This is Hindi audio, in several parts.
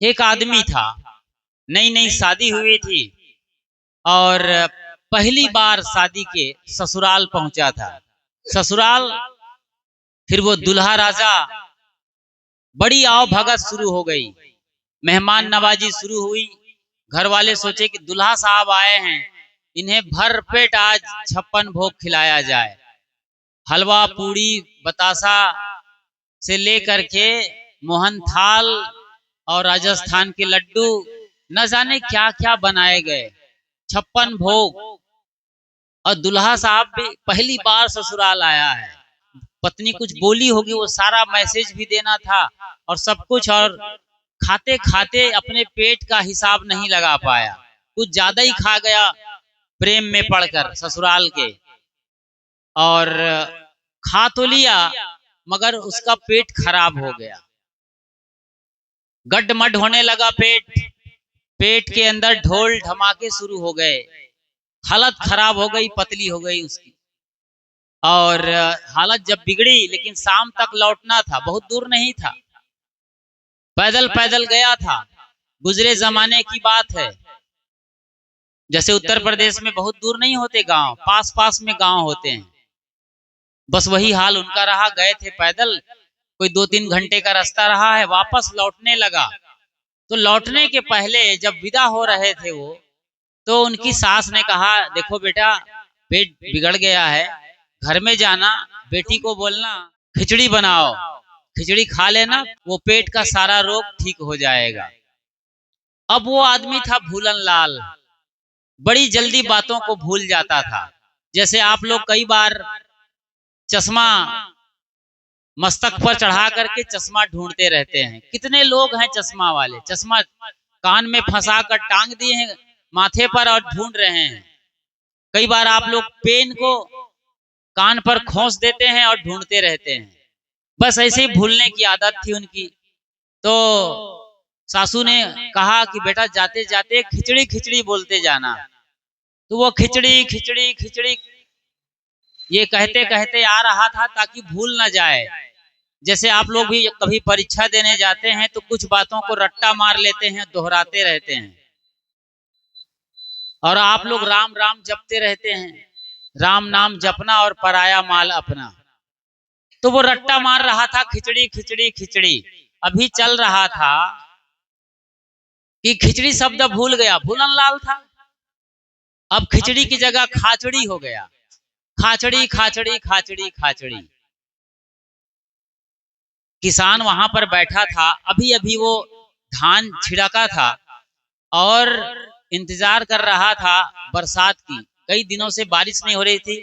एक आदमी था, नई नई शादी हुई थी और पहली बार शादी के ससुराल पहुंचा था। ससुराल फिर वो दुल्हा राजा, बड़ी आओ भगत शुरू हो गई, मेहमान नवाजी शुरू हुई। घर वाले सोचे कि दुल्हा साहब आए हैं, इन्हें भर पेट आज 56 भोग खिलाया जाए। हलवा पूड़ी बतासा से लेकर के मोहन थाल और राजस्थान के लड्डू, न जाने क्या क्या बनाए गए, 56 भोग। और दुल्हा साहब भी पहली बार ससुराल आया है, पत्नी कुछ बोली होगी, वो सारा मैसेज भी देना था और सब कुछ। और खाते खाते अपने पेट का हिसाब नहीं लगा पाया, कुछ ज्यादा ही खा गया प्रेम में पड़कर ससुराल के। और खा तो लिया मगर उसका पेट खराब हो गया, गड्ढमड होने लगा पेट। पेट के अंदर ढोल ढमाके शुरू हो गए, हालत खराब हो गई, पतली हो गई उसकी। और हालत जब बिगड़ी, लेकिन शाम तक लौटना था, बहुत दूर नहीं था, पैदल पैदल गया था। गुजरे जमाने की बात है, जैसे उत्तर प्रदेश में बहुत दूर नहीं होते गांव, पास पास में गांव होते हैं, बस वही हाल उनका रहा। गए थे पैदल, कोई 2-3 घंटे का रास्ता रहा है, वापस लौटने लगा। तो लौटने के पहले जब विदा हो रहे थे वो, तो उनकी सास ने कहा, देखो बेटा, पेट बिगड़ गया है, घर में जाना, बेटी को बोलना खिचड़ी बनाओ, खिचड़ी खा लेना, वो पेट का सारा रोग ठीक हो जाएगा। अब वो आदमी था भूलन लाल, बड़ी जल्दी बातों को भूल जाता था। जैसे आप लोग कई बार चश्मा मस्तक पर चढ़ा करके चश्मा ढूंढते रहते हैं, कितने लोग हैं चश्मा वाले, चश्मा कान में फंसा कर टांग दिए हैं माथे पर और ढूंढ रहे हैं। कई बार आप लोग पेन को कान पर खोस देते हैं और ढूंढते रहते हैं। बस ऐसे ही भूलने की आदत थी उनकी। तो सासू ने कहा कि बेटा जाते जाते खिचड़ी खिचड़ी बोलते जाना। तो वो खिचड़ी खिचड़ी खिचड़ी ये कहते कहते आ रहा था ताकि भूल ना जाए। जैसे आप लोग भी कभी परीक्षा देने जाते हैं तो कुछ बातों को रट्टा मार लेते हैं, दोहराते रहते हैं। और आप लोग राम राम जपते रहते हैं, राम नाम जपना और पराया माल अपना। तो वो रट्टा मार रहा था, खिचड़ी खिचड़ी खिचड़ी। अभी चल रहा था कि खिचड़ी शब्द भूल गया, भूलन लाल था। अब खिचड़ी की जगह खाचड़ी हो गया, खाचड़ी खाचड़ी खाचड़ी खाचड़ी। किसान वहां पर बैठा था, अभी अभी वो धान छिड़का था और इंतजार कर रहा था बरसात की। कई दिनों से बारिश नहीं हो रही थी,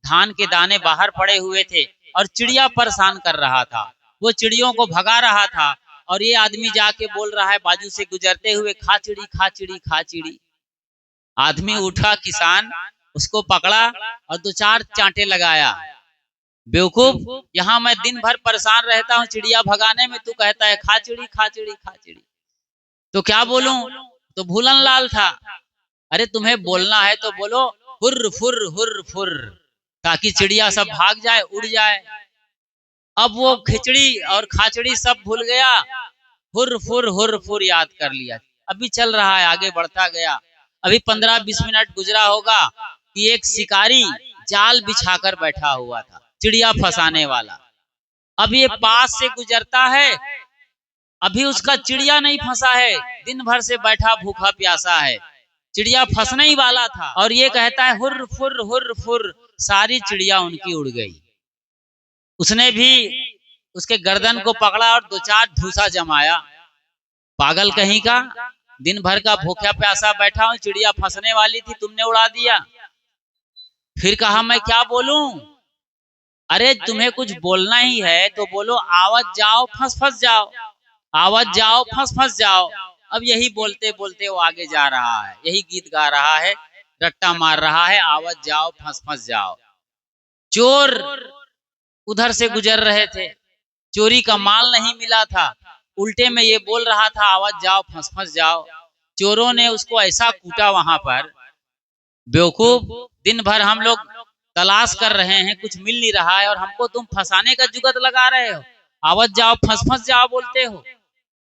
धान के दाने बाहर पड़े हुए थे और चिड़िया परेशान कर रहा था, वो चिड़ियों को भगा रहा था। और ये आदमी जाके बोल रहा है बाजू से गुजरते हुए, खाचिड़ी खाचिड़ी खाचिड़ी। आदमी उठा, किसान उसको पकड़ा और 2-4 चांटे लगाया। बेवकूफ, यहाँ मैं दिन भर परेशान रहता हूँ चिड़िया भगाने में, तू कहता है खाचिड़ी खाचिड़ी खाचिड़ी। तो क्या बोलूं? तो भूलन लाल था। अरे तुम्हें बोलना है तो बोलो हुर्र फुर, ताकि चिड़िया सब भाग जाए, उड़ जाए। अब वो खिचड़ी और खाचड़ी सब भूल गया, हुर्र फुर याद कर लिया। अभी चल रहा है, आगे बढ़ता गया। अभी 15-20 मिनट गुजरा होगा कि एक शिकारी जाल बिछाकर बैठा हुआ था, चिड़िया फंसाने वाला। अब ये पास से गुजरता है, अभी उसका चिड़िया नहीं फंसा है, दिन भर से बैठा भूखा प्यासा है, चिड़िया फंसने ही वाला था। और ये कहता है हुर्र फुर, सारी चिड़िया उनकी उड़ गई। उसने भी उसके गर्दन को पकड़ा और 2-4 धूसा जमाया। पागल कहीं का, दिन भर का भूखा प्यासा बैठा हूं, चिड़िया फंसने वाली थी, तुमने उड़ा दिया। फिर कहा मैं क्या बोलूं? अरे तुम्हें कुछ बोलना ही है तो बोलो, आवत जाओ फंस फंस जाओ, आवत जाओ फंस फंस जाओ। अब यही बोलते बोलते वो आगे जा रहा है, यही गीत गा रहा है, रट्टा मार रहा है, आवत जाओ फंस फंस जाओ। चोर उधर से गुजर रहे थे, चोरी का माल नहीं मिला था, उल्टे में ये बोल रहा था आवत जाओ फंस फंस जाओ। चोरों ने उसको ऐसा कूटा वहां पर, बेवकूफ, दिन भर हम लोग तलाश कर रहे हैं, कुछ मिल नहीं रहा है और हमको तुम फंसाने का जुगत लगा रहे हो, आवत जाओ फंस फंस जाओ बोलते हो।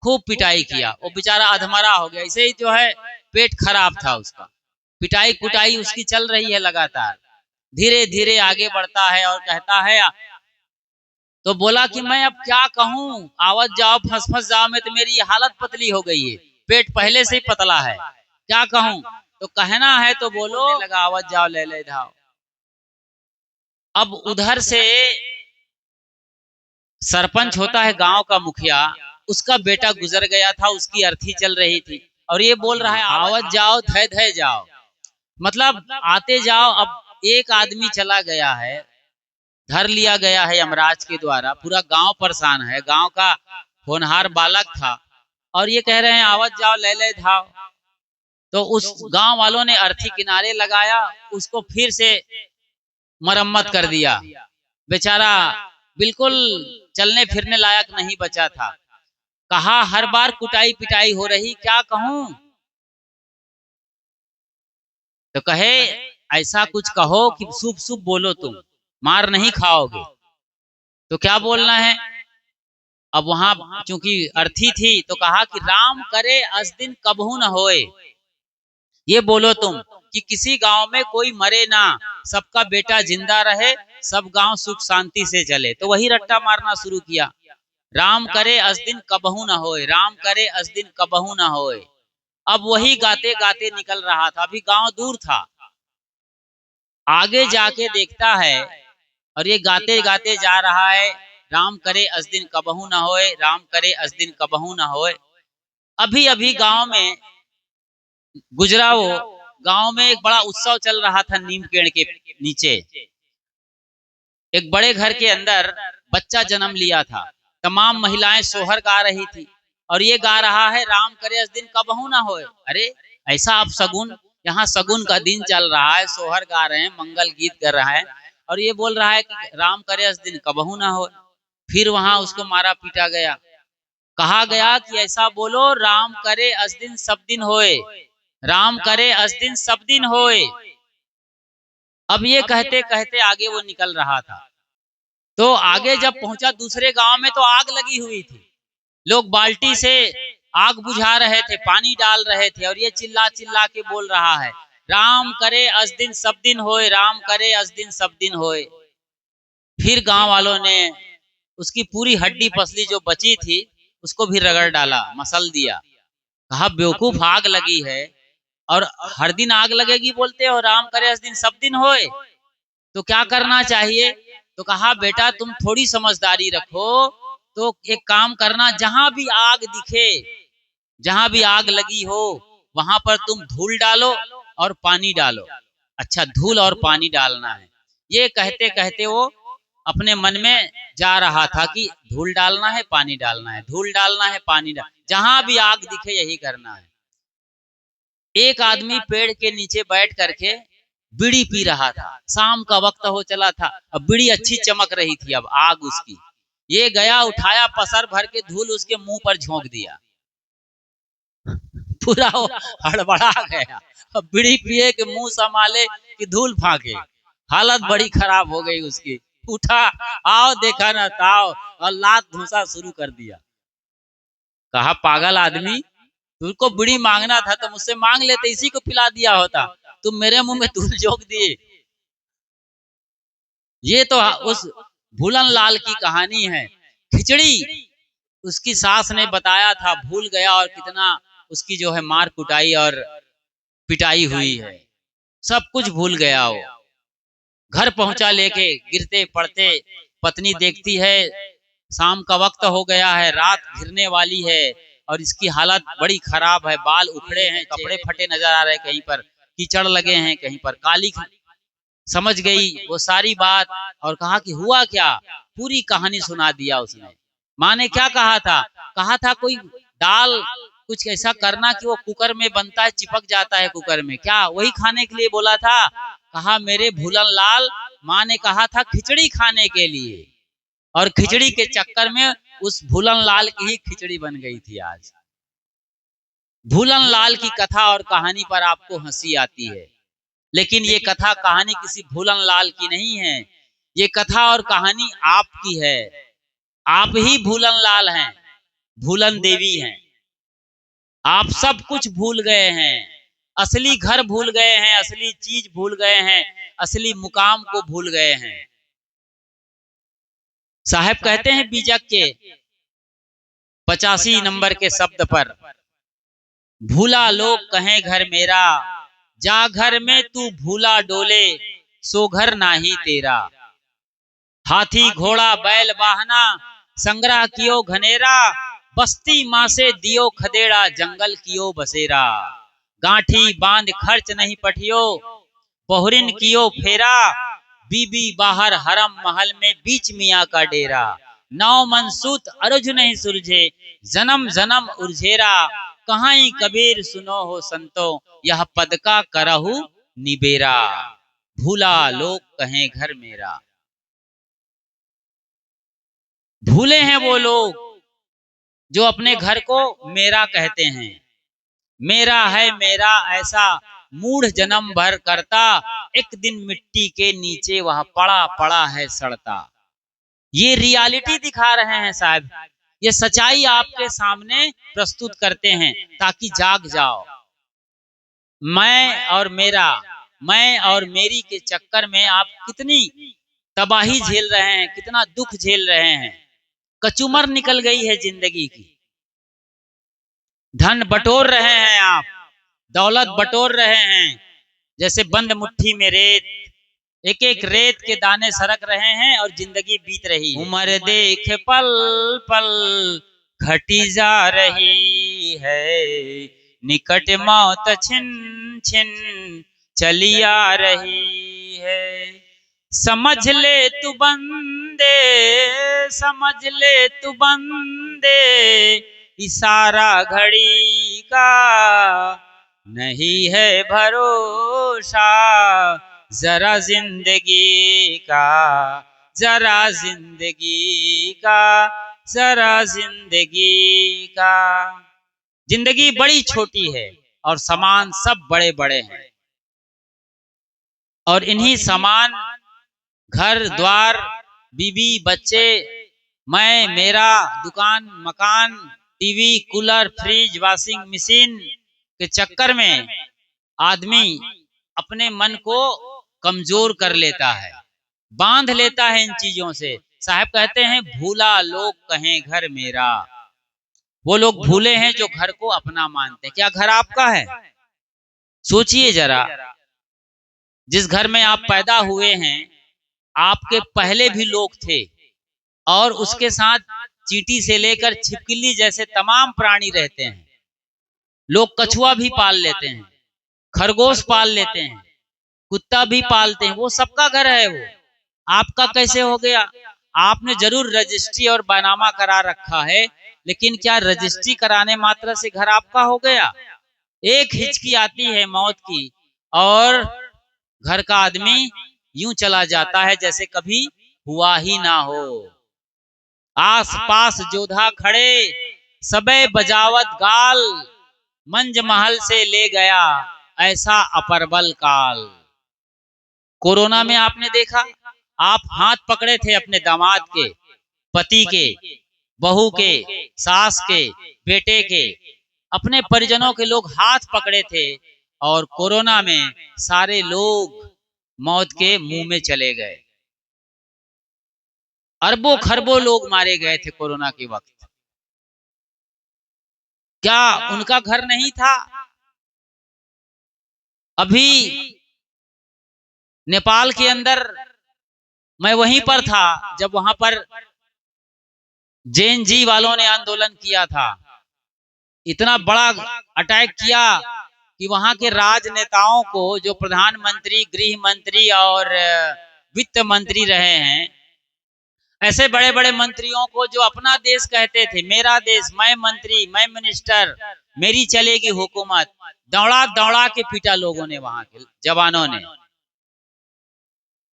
खूब पिटाई किया। वो बेचारा अधमरा हो गया। ऐसे ही जो है पेट खराब था उसका। पिटाई कुटाई उसकी चल रही है लगातार। धीरे धीरे आगे बढ़ता है और कहता है, तो बोला कि मैं अब क्या कहूँ, आवत जाओ फंस फंस जाओ में तो मेरी हालत पतली हो गई है, पेट पहले से ही पतला है, क्या कहूँ। तो कहना है तो बोलो। लगा आवत जाओ ले ले धाओ। अब उधर से सरपंच होता है गांव का मुखिया, उसका बेटा गुजर गया था, उसकी अर्थी चल रही थी और ये बोल रहा है आवत जाओ धय धय जाओ, मतलब आते जाओ। अब एक आदमी चला गया है, धर लिया गया है यमराज के द्वारा, पूरा गांव परेशान है, गांव का होनहार बालक था और ये कह रहे हैं आवत जाओ ले ले धाओ। तो उस गांव वालों ने अर्थी किनारे लगाया, उसको फिर से मरम्मत कर दिया। बेचारा बिल्कुल चलने फिरने लायक नहीं बचा था। कहा हर बार कुटाई पिटाई हो रही, क्या कहूं। तो कहे ऐसा कुछ कहो कि शुभ शुभ बोलो, तुम मार नहीं खाओगे। तो क्या बोलना है। अब वहां चूंकि अर्थी थी तो कहा कि राम करे अस दिन कबहू न होए, ये बोलो तुम कि किसी गांव में कोई मरे ना, सबका बेटा जिंदा रहे, सब गांव सुख शांति से चले। तो वही रट्टा मारना शुरू किया, राम करे अस दिन कबहू न होए, राम करे अस दिन कबहू न होए। अब वही गाते गाते निकल रहा था। अभी गांव दूर था, आगे जाके देखता है और ये गाते गाते जा रहा है, राम करे अस दिन कबहू न होए, राम करे अस दिन कबहू न होए। अभी अभी गांव में गुजरा वो, गांव में एक बड़ा उत्सव चल रहा था। नीम पेड़ के नीचे एक बड़े घर के अंदर बच्चा जन्म लिया था। तमाम महिलाएं सोहर गा रही थी और ये गा रहा है राम करे अस दिन कबहू ना होए। अरे ऐसा आप सगुन, यहाँ सगुन का दिन चल रहा है, सोहर गा रहे हैं, मंगल गीत कर रहा है और ये बोल रहा है कि राम करे अस दिन कबहू ना होए। फिर वहां उसको मारा पीटा गया। कहा गया कि ऐसा बोलो राम करे अस दिन सब दिन होए, राम करे अस दिन सब दिन होए। अब ये कहते कहते आगे वो निकल रहा था। तो आगे जब पहुंचा दूसरे गांव में तो आग लगी हुई थी, लोग बाल्टी से आग बुझा रहे थे, पानी डाल रहे थे और ये चिल्ला चिल्ला के बोल रहा है राम करे अस दिन सब दिन होए, राम करे अस दिन सब दिन होए। फिर गांव वालों ने उसकी पूरी हड्डी पसली जो बची थी उसको भी रगड़ डाला, मसल दिया। कहा बेवकूफ, आग लगी है और हर दिन आग लगेगी बोलते हो, राम करे अस दिन सब दिन होए, तो क्या करना चाहिए। तो कहा बेटा तुम थोड़ी समझदारी रखो, तो एक काम करना, जहां भी आग दिखे, जहां भी आग लगी हो वहां पर तुम धूल डालो और पानी डालो। अच्छा, धूल और पानी डालना है। ये कहते कहते वो अपने मन में जा रहा था कि धूल डालना है पानी डालना है, धूल डालना है पानी डाल, जहां भी आग दिखे यही करना है। एक आदमी पेड़ के नीचे बैठ करके बीड़ी पी रहा था, शाम का वक्त हो चला था, अब बीड़ी अच्छी चमक रही थी, अब आग उसकी। ये गया उठाया, पसर भर के धूल उसके मुंह पर झोंक दिया, पूरा वो हड़बड़ा गया। अब बीड़ी पिए के मुंह संभाले कि धूल फाके, हालत बड़ी खराब हो गई उसकी। उठा, आओ देखा ना ताओ, और लात धूसा शुरू कर दिया। कहा पागल आदमी, तुमको बीड़ी मांगना था तो मुझसे मांग लेते, इसी को पिला दिया होता, तुम मेरे मुंह में धूल झोंक दिए। ये तो उस भूलन लाल की कहानी है। खिचड़ी उसकी सास ने बताया था, भूल गया और कितना उसकी जो है मार कुटाई और पिटाई हुई है, सब कुछ भूल गया वो। घर पहुंचा लेके गिरते पड़ते, पत्नी देखती है शाम का वक्त हो गया है, रात घिरने वाली है और इसकी हालत बड़ी खराब है, बाल उखड़े हैं, कपड़े फटे नजर आ रहे हैं, कहीं पर कीचड़ लगे हैं, कहीं पर काली। समझ गई वो सारी बात और कहा कि हुआ क्या, पूरी कहानी सुना दिया उसने। माँ ने क्या कहा था कोई दाल कुछ ऐसा करना कि वो कुकर में बनता है, चिपक जाता है कुकर में, क्या वही खाने के लिए बोला था। कहा मेरे भूलन लाल, माँ ने कहा था खिचड़ी खाने के लिए, और खिचड़ी के चक्कर में उस भूलन लाल की ही खिचड़ी बन गई थी। आज भूलन लाल की कथा और कहानी पर आपको हंसी आती है, लेकिन ये कथा कहानी किसी भूलन लाल की नहीं है, ये कथा और कहानी आपकी है। आप ही भूलन लाल हैं। भूलन देवी हैं। आप सब कुछ भूल गए हैं, असली घर भूल गए हैं, असली चीज भूल गए हैं, असली मुकाम को भूल गए हैं। साहब कहते हैं बीजक के 85 नंबर के शब्द पर, भूला लोग कहें घर मेरा, जा घर में तू भूला डोले, सो घर नाही तेरा। हाथी घोड़ा बैल वाहना, संग्रह कियो घनेरा, बस्ती माँ से दियो खदेड़ा, जंगल कियो बसेरा। गांठी बांध खर्च नहीं पठियो, बहुरिन कियो फेरा, बीबी बाहर हरम महल में बीच मियाँ का डेरा। नौ मनसूत अरुझ नहीं सुरझे, जन्म जन्म उर्झेरा, कहाँ कबीर सुनो हो संतो, यह पद का करहु निबेरा। भूला लोग कहें घर मेरा। भूले हैं वो लोग जो अपने घर को मेरा कहते हैं। मेरा है मेरा ऐसा मूढ़ जन्म भर करता, एक दिन मिट्टी के नीचे वह पड़ा पड़ा है सड़ता। ये रियलिटी दिखा रहे हैं साहब, ये सच्चाई आपके सामने प्रस्तुत करते हैं ताकि जाग जाओ। मैं और मेरा, मैं और मेरी के चक्कर में आप कितनी तबाही झेल रहे हैं, कितना दुख झेल रहे हैं। कचुमर निकल गई है जिंदगी की। धन बटोर रहे हैं आप, दौलत बटोर रहे हैं, जैसे बंद मुट्ठी में रेत, एक एक रेत के दाने सरक रहे हैं और जिंदगी बीत रही है। उम्र देख पल पल घटी जा रही है, निकट मौत छिन छिन चली आ रही है। समझ ले तू बंदे, समझ ले तू बंदे, इशारा घड़ी का नहीं है भरोसा, जरा जिंदगी का, जरा जिंदगी का, जरा जिंदगी का। जिंदगी बड़ी छोटी है और सामान सब बड़े बड़े हैं, और इन्हीं सामान, घर द्वार, बीवी बच्चे, मैं मेरा, दुकान मकान, TV cooler fridge washing machine के चक्कर में आदमी अपने मन को कमजोर कर लेता है, बांध लेता है इन चीजों से। साहब कहते हैं भूला लोग कहें घर मेरा। वो लोग भूले हैं जो घर को अपना मानते हैं। क्या घर आपका है? सोचिए जरा, जिस घर में आप पैदा हुए हैं, आपके पहले भी लोग थे, और उसके साथ चींटी से लेकर छिपकली जैसे तमाम प्राणी रहते हैं। लोग कछुआ भी पाल लेते हैं, खरगोश पाल लेते हैं, कुत्ता भी पालते हैं, वो सबका घर है। वो आपका कैसे हो गया? आपने जरूर रजिस्ट्री और बैनामा करा रखा है, लेकिन क्या रजिस्ट्री कराने मात्र से घर आपका हो गया? एक हिचकी आती है मौत की और घर का आदमी यूं चला जाता है जैसे कभी हुआ ही ना हो। आस पास जोधा खड़े, सबे बजावत गाल, मंज महल से ले गया ऐसा अपरबल काल। कोरोना में आपने देखा, आप हाथ पकड़े थे अपने दामाद के, पति के, बहू के, सास के, बेटे के, अपने परिजनों के लोग हाथ पकड़े थे, और कोरोना में सारे लोग मौत के मुंह में चले गए। अरबों खरबों लोग मारे गए थे कोरोना के वक्त। क्या उनका घर नहीं था? अभी नेपाल के अंदर मैं वहीं पर था जब वहां पर जेएनजी वालों ने आंदोलन किया था। इतना बड़ा अटैक किया कि वहां के राजनेताओं को, जो प्रधानमंत्री, गृह मंत्री और वित्त मंत्री रहे हैं, ऐसे बड़े बड़े मंत्रियों को जो अपना देश कहते थे, मेरा देश, मैं मंत्री, मैं मिनिस्टर, मेरी चलेगी हुकूमत, दौड़ा दौड़ा के पीटा लोगों ने, वहां के जवानों ने।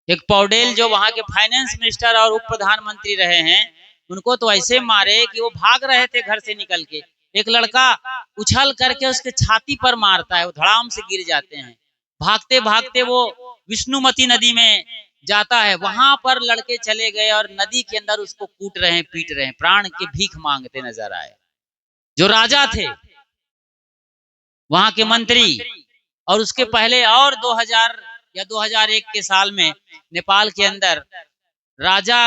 एक पौडेल जो वहां के फाइनेंस मिनिस्टर और उप प्रधानमंत्री रहे हैं, उनको तो ऐसे मारे कि वो भाग रहे थे घर से निकल के, एक लड़का उछल करके उसके छाती पर मारता है, वो धड़ाम से गिर जाते हैं। भागते भागते वो विष्णुमती नदी में जाता है, वहां पर लड़के चले गए और नदी के अंदर उसको कूट रहे हैं, पीट रहे हैं, प्राण की भीख मांगते नजर आए। जो राजा थे, वहां के मंत्री, और उसके पहले और 2000 या 2001 के साल में नेपाल के अंदर राजा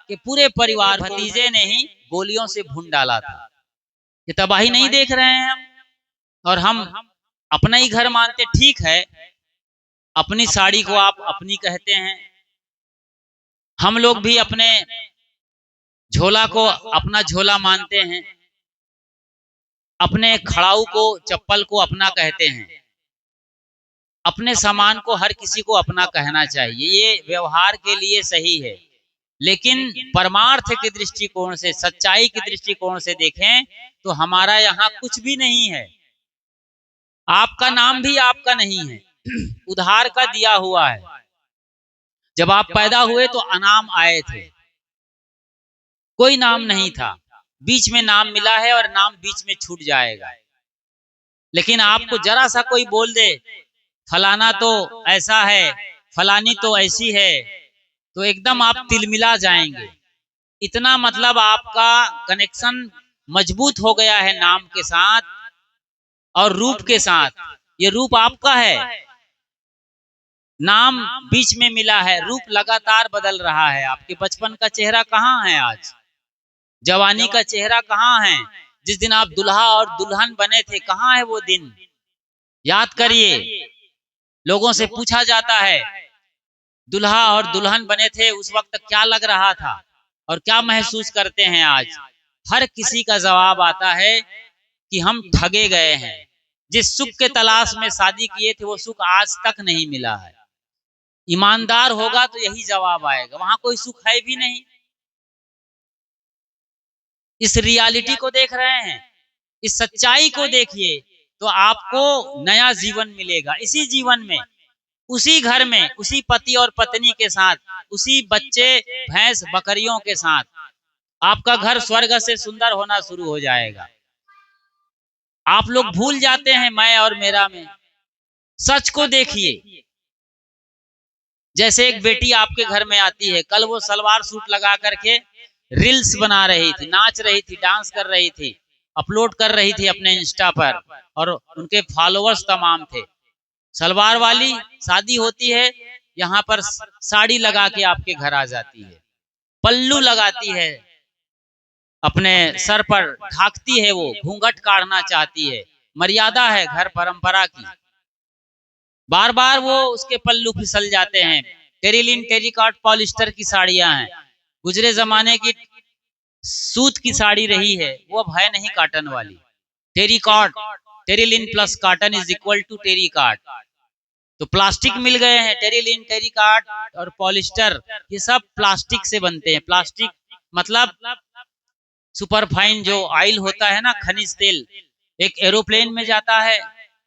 के पूरे परिवार भतीजे ने ही गोलियों से भून डाला था। ये तबाही नहीं देख रहे हैं हम? और हम अपना ही घर मानते। ठीक है, अपनी साड़ी को आप अपनी कहते हैं, हम लोग भी अपने झोला को अपना झोला मानते हैं, अपने खड़ाऊ को, चप्पल को अपना कहते हैं। अपने सामान को हर किसी को अपना कहना चाहिए, ये व्यवहार के लिए सही है। लेकिन परमार्थ के दृष्टिकोण से, सच्चाई के दृष्टिकोण से देखें तो हमारा यहाँ कुछ भी नहीं है। आपका नाम भी आपका नहीं है, उधार का दिया हुआ है। जब आप पैदा हुए तो अनाम आए थे, कोई नाम नहीं था, बीच में नाम मिला है और नाम बीच में छूट जाएगा। लेकिन आपको जरा सा कोई बोल दे फलाना तो ऐसा है, फलानी तो ऐसी है, तो एकदम आप तिलमिला जाएंगे। इतना मतलब आपका कनेक्शन मजबूत हो गया है नाम के साथ और रूप के साथ। ये रूप आपका है, नाम बीच में मिला है, रूप लगातार बदल रहा है। आपके बचपन का चेहरा कहाँ है आज? जवानी का चेहरा कहाँ है? जिस दिन आप दुल्हा और दुल्हन बने थे, कहाँ है वो दिन? याद करिए। लोगों से पूछा जाता है दुल्हा और दुल्हन बने थे उस वक्त क्या लग रहा था और क्या महसूस करते हैं आज? हर किसी का जवाब आता है कि हम ठगे गए हैं। जिस सुख के तलाश में शादी किए थे वो सुख आज तक नहीं मिला है। ईमानदार होगा तो यही जवाब आएगा, वहां कोई सुख है भी नहीं। इस रियलिटी को देख रहे हैं, इस सच्चाई को देखिए तो आपको नया जीवन मिलेगा। इसी जीवन में, उसी घर में, उसी पति और पत्नी के साथ, उसी बच्चे भैंस बकरियों के साथ आपका घर स्वर्ग से सुंदर होना शुरू हो जाएगा। आप लोग भूल जाते हैं मैं और मेरा में। सच को देखिए। जैसे एक बेटी आपके घर में आती है, कल वो सलवार सूट लगा करके रील्स बना रही थी, नाच रही थी, डांस कर रही थी, अपलोड कर रही थी अपने इंस्टा पर, और उनके फॉलोअर्स तमाम थे। सलवार वाली शादी होती है, यहाँ पर साड़ी लगा के आपके घर आ जाती है, पल्लू लगाती है, अपने सर पर ढाकती है, वो घूंघट काटना चाहती है, मर्यादा है घर परंपरा की। बार बार वो उसके पल्लू फिसल जाते हैं। टेरिलिन, टेरिकॉट, पॉलिस्टर की साड़ियां हैं, गुजरे जमाने की सूत की साड़ी रही है, वो अब है नहीं कॉटन वाली। Terrycot, terylene plus cotton is equal to terrycot. तो प्लास्टिक मिल गए हैं, टेरिलिन, टेरिकॉट और पॉलिस्टर, ये सब प्लास्टिक से बनते हैं। प्लास्टिक मतलब सुपरफाइन जो ऑयल होता है ना, खनिज तेल, एक एरोप्लेन में जाता है,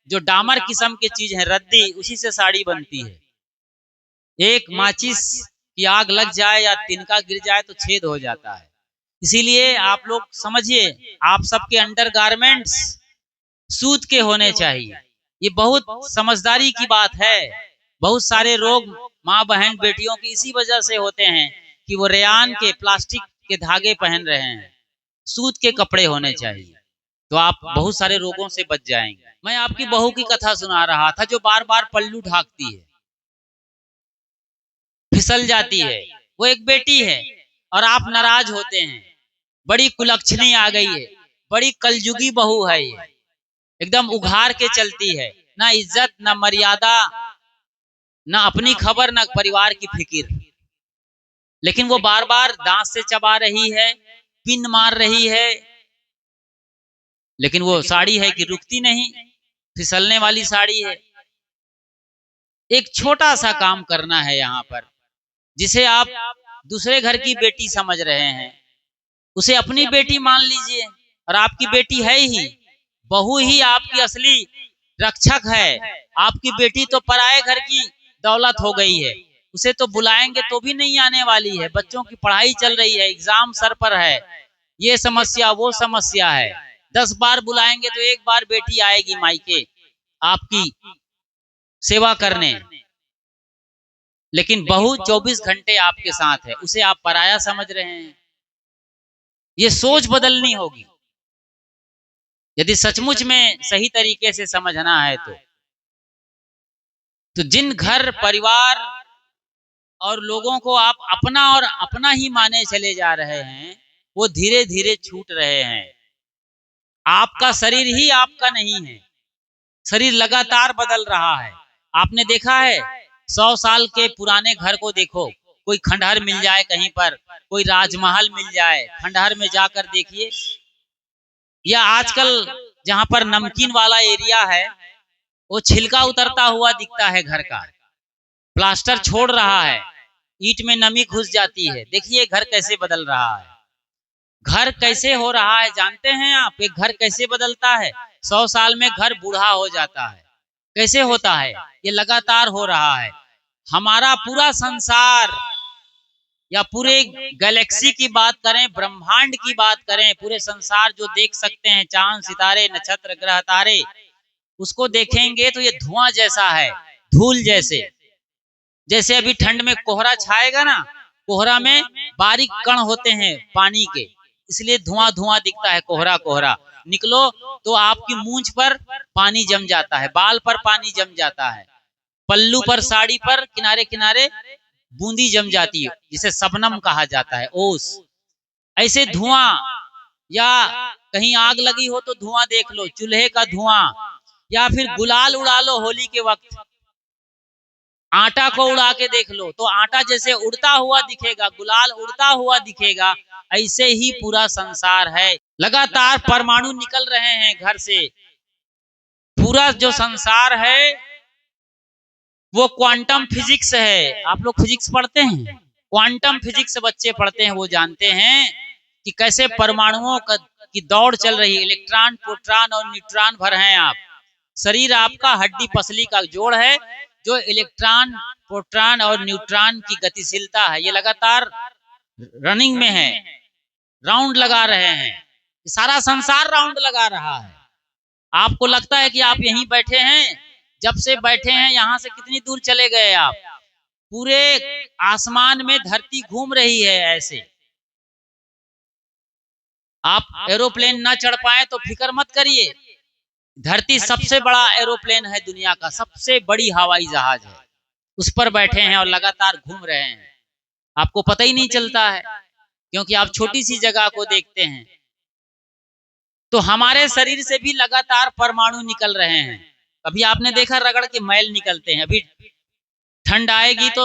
जो डामर किस्म की चीज है, रद्दी, उसी से साड़ी बनती है। एक माचिस की आग लग जाए या तिनका गिर जाए तो छेद हो जाता है। इसीलिए आप लोग समझिए, आप सबके अंडरगारमेंट्स सूत के होने चाहिए। ये बहुत समझदारी की बात है। बहुत सारे रोग माँ बहन बेटियों की इसी वजह से होते हैं कि वो रेयान के, प्लास्टिक के धागे पहन रहे हैं। सूत के कपड़े होने चाहिए, तो आप बहुत सारे रोगों से बच जाएंगे। मैं आपकी बहू की कथा सुना रहा था जो बार बार पल्लू ढाकती है, फिसल जाती है। वो एक बेटी है और आप नाराज होते हैं। बड़ी कुलक्षणी आ गई है, बड़ी कलयुगी बहू है ये, एकदम उघार के चलती है, ना इज्जत, ना मर्यादा, ना अपनी खबर, ना परिवार की फिक्र। लेकिन वो बार बार दांत से चबा रही है, पिन मार रही है, लेकिन वो साड़ी है कि रुकती नहीं, फिसलने वाली साड़ी है। एक छोटा सा काम करना है यहाँ पर, जिसे आप दूसरे घर की बेटी समझ रहे हैं, उसे अपनी बेटी मान लीजिए। और आपकी बेटी है ही, बहू ही आपकी असली रक्षक है। आपकी बेटी तो पराये घर की दौलत हो गई है, उसे तो बुलाएंगे तो भी नहीं आने वाली है। बच्चों की पढ़ाई चल रही है, एग्जाम सर पर है, ये समस्या वो समस्या है। 10 बार बुलाएंगे तो एक बार बेटी आएगी मायके आपकी सेवा करने। लेकिन बहू 24 घंटे आपके साथ है, उसे आप पराया समझ रहे हैं। ये सोच बदलनी होगी। यदि सचमुच में सही तरीके से समझना है तो जिन घर परिवार और लोगों को आप अपना और अपना ही माने चले जा रहे हैं, वो धीरे धीरे छूट रहे हैं। आपका शरीर ही आपका नहीं है, शरीर लगातार बदल रहा है। आपने देखा है 100 साल के पुराने घर को देखो, कोई खंडहर मिल जाए कहीं पर, कोई राजमहल मिल जाए, खंडहर में जाकर देखिए। या आजकल जहां पर नमकीन वाला एरिया है, वो छिलका उतरता हुआ दिखता है घर का, प्लास्टर छोड़ रहा है, ईंट में नमी घुस जाती है। देखिए घर कैसे बदल रहा है। घर कैसे हो रहा है जानते हैं आप? एक घर कैसे बदलता है? 100 साल में घर बूढ़ा हो जाता है। कैसे होता है? ये लगातार हो रहा है। हमारा पूरा संसार या पूरे गैलेक्सी की बात करें, ब्रह्मांड की बात करें, पूरे संसार जो देख सकते हैं, चांद सितारे नक्षत्र ग्रह तारे, उसको देखेंगे तो ये धुआं जैसा है, धूल जैसे। जैसे अभी ठंड में कोहरा छाएगा ना, कोहरा में बारीक कण होते हैं पानी के, इसलिए धुआं धुआं दिखता है। कोहरा कोहरा निकलो तो आपकी मूंछ पर पानी जम जाता है, बाल पर पानी जम जाता है, पल्लू पर, साड़ी पर किनारे किनारे बूंदी जम जाती है, जिसे सबनम कहा जाता है, ओस। ऐसे धुआं, या कहीं आग लगी हो तो धुआं देख लो, चूल्हे का धुआं, या फिर गुलाल उड़ा लो होली के वक्त, आटा को उड़ा के देख लो तो आटा जैसे उड़ता हुआ दिखेगा, गुलाल उड़ता हुआ दिखेगा। ऐसे ही पूरा संसार है, लगातार परमाणु निकल रहे हैं घर से। पूरा जो संसार है वो क्वांटम फिजिक्स है। आप लोग फिजिक्स पढ़ते हैं, क्वांटम फिजिक्स बच्चे पढ़ते हैं, वो जानते हैं कि कैसे परमाणुओं की दौड़ चल रही है। इलेक्ट्रॉन, प्रोटॉन और न्यूट्रॉन भर हैं आप। शरीर आपका हड्डी पसली का जोड़ है, जो इलेक्ट्रॉन, प्रोटॉन और न्यूट्रॉन की गतिशीलता है, ये लगातार रनिंग में है, राउंड लगा रहे हैं। सारा संसार राउंड लगा रहा है। आपको लगता है कि आप यहीं बैठे हैं, जब से बैठे हैं यहां से कितनी दूर चले गए आप? पूरे आसमान में धरती घूम रही है। ऐसे आप एरोप्लेन ना चढ़ पाए तो फिक्र मत करिए, धरती सबसे बड़ा एरोप्लेन है, दुनिया का सबसे बड़ी हवाई जहाज है, उस पर बैठे हैं और लगातार घूम रहे हैं। आपको पता ही नहीं चलता है, क्योंकि आप छोटी सी जगह को देखते हैं। तो हमारे शरीर से भी लगातार परमाणु निकल रहे हैं। अभी आपने देखा रगड़ के मैल निकलते हैं, अभी ठंड आएगी तो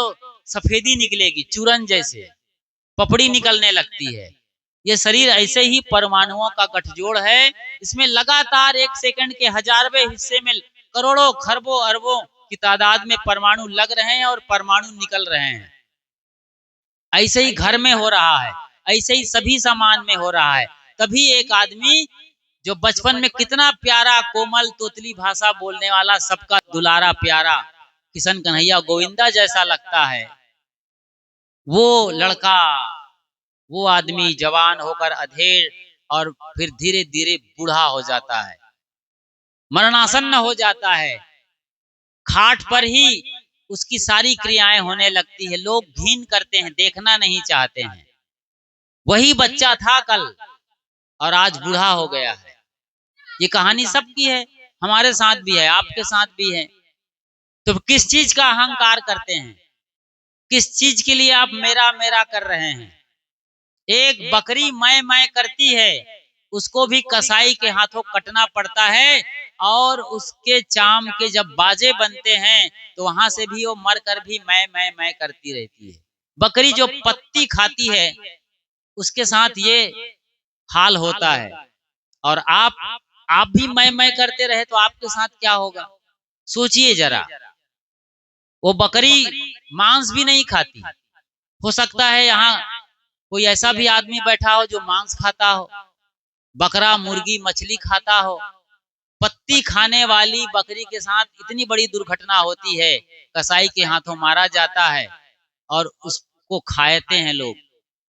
सफेदी निकलेगी, चूरन जैसे पपड़ी निकलने लगती है। ये शरीर ऐसे ही परमाणुओं का गठजोड़ है। इसमें लगातार एक सेकंड के हजारवें हिस्से में करोड़ों खरबों अरबों की तादाद में परमाणु लग रहे हैं और परमाणु निकल रहे हैं। ऐसे ही घर में हो रहा है, ऐसे ही सभी सामान में हो रहा है। तभी एक आदमी जो बचपन में कितना प्यारा, कोमल, तोतली भाषा बोलने वाला, सबका दुलारा प्यारा, किशन कन्हैया गोविंदा जैसा लगता है, वो लड़का, वो आदमी जवान होकर अधेड़ और फिर धीरे धीरे बूढ़ा हो जाता है, मरणासन्न हो जाता है। खाट पर ही उसकी सारी क्रियाएं होने लगती है। लोग घिन करते हैं, देखना नहीं चाहते हैं। वही बच्चा था कल और आज बूढ़ा हो गया है। ये कहानी सबकी है, हमारे साथ भी है, आपके साथ भी है। तो किस चीज का अहंकार करते हैं? किस चीज के लिए आप मेरा मेरा कर रहे हैं? एक बकरी मैं करती है, उसको भी कसाई के हाथों कटना पड़ता है, और उसके चाम के जब बाजे बनते हैं तो वहां से भी वो मर कर भी मैं करती रहती है। बकरी जो पत्ती खाती है उसके साथ ये हाल होता है। और आप भी मैं करते रहे तो आपके साथ क्या होगा? सोचिए जरा। वो बकरी मांस भी नहीं खाती। हो सकता है यहाँ कोई ऐसा भी आदमी बैठा हो जो मांस खाता हो, बकरा, मुर्गी, मछली खाता हो। पत्ती खाने वाली बकरी के साथ इतनी बड़ी दुर्घटना होती है, कसाई के हाथों मारा जाता है और उसको खाते हैं लोग।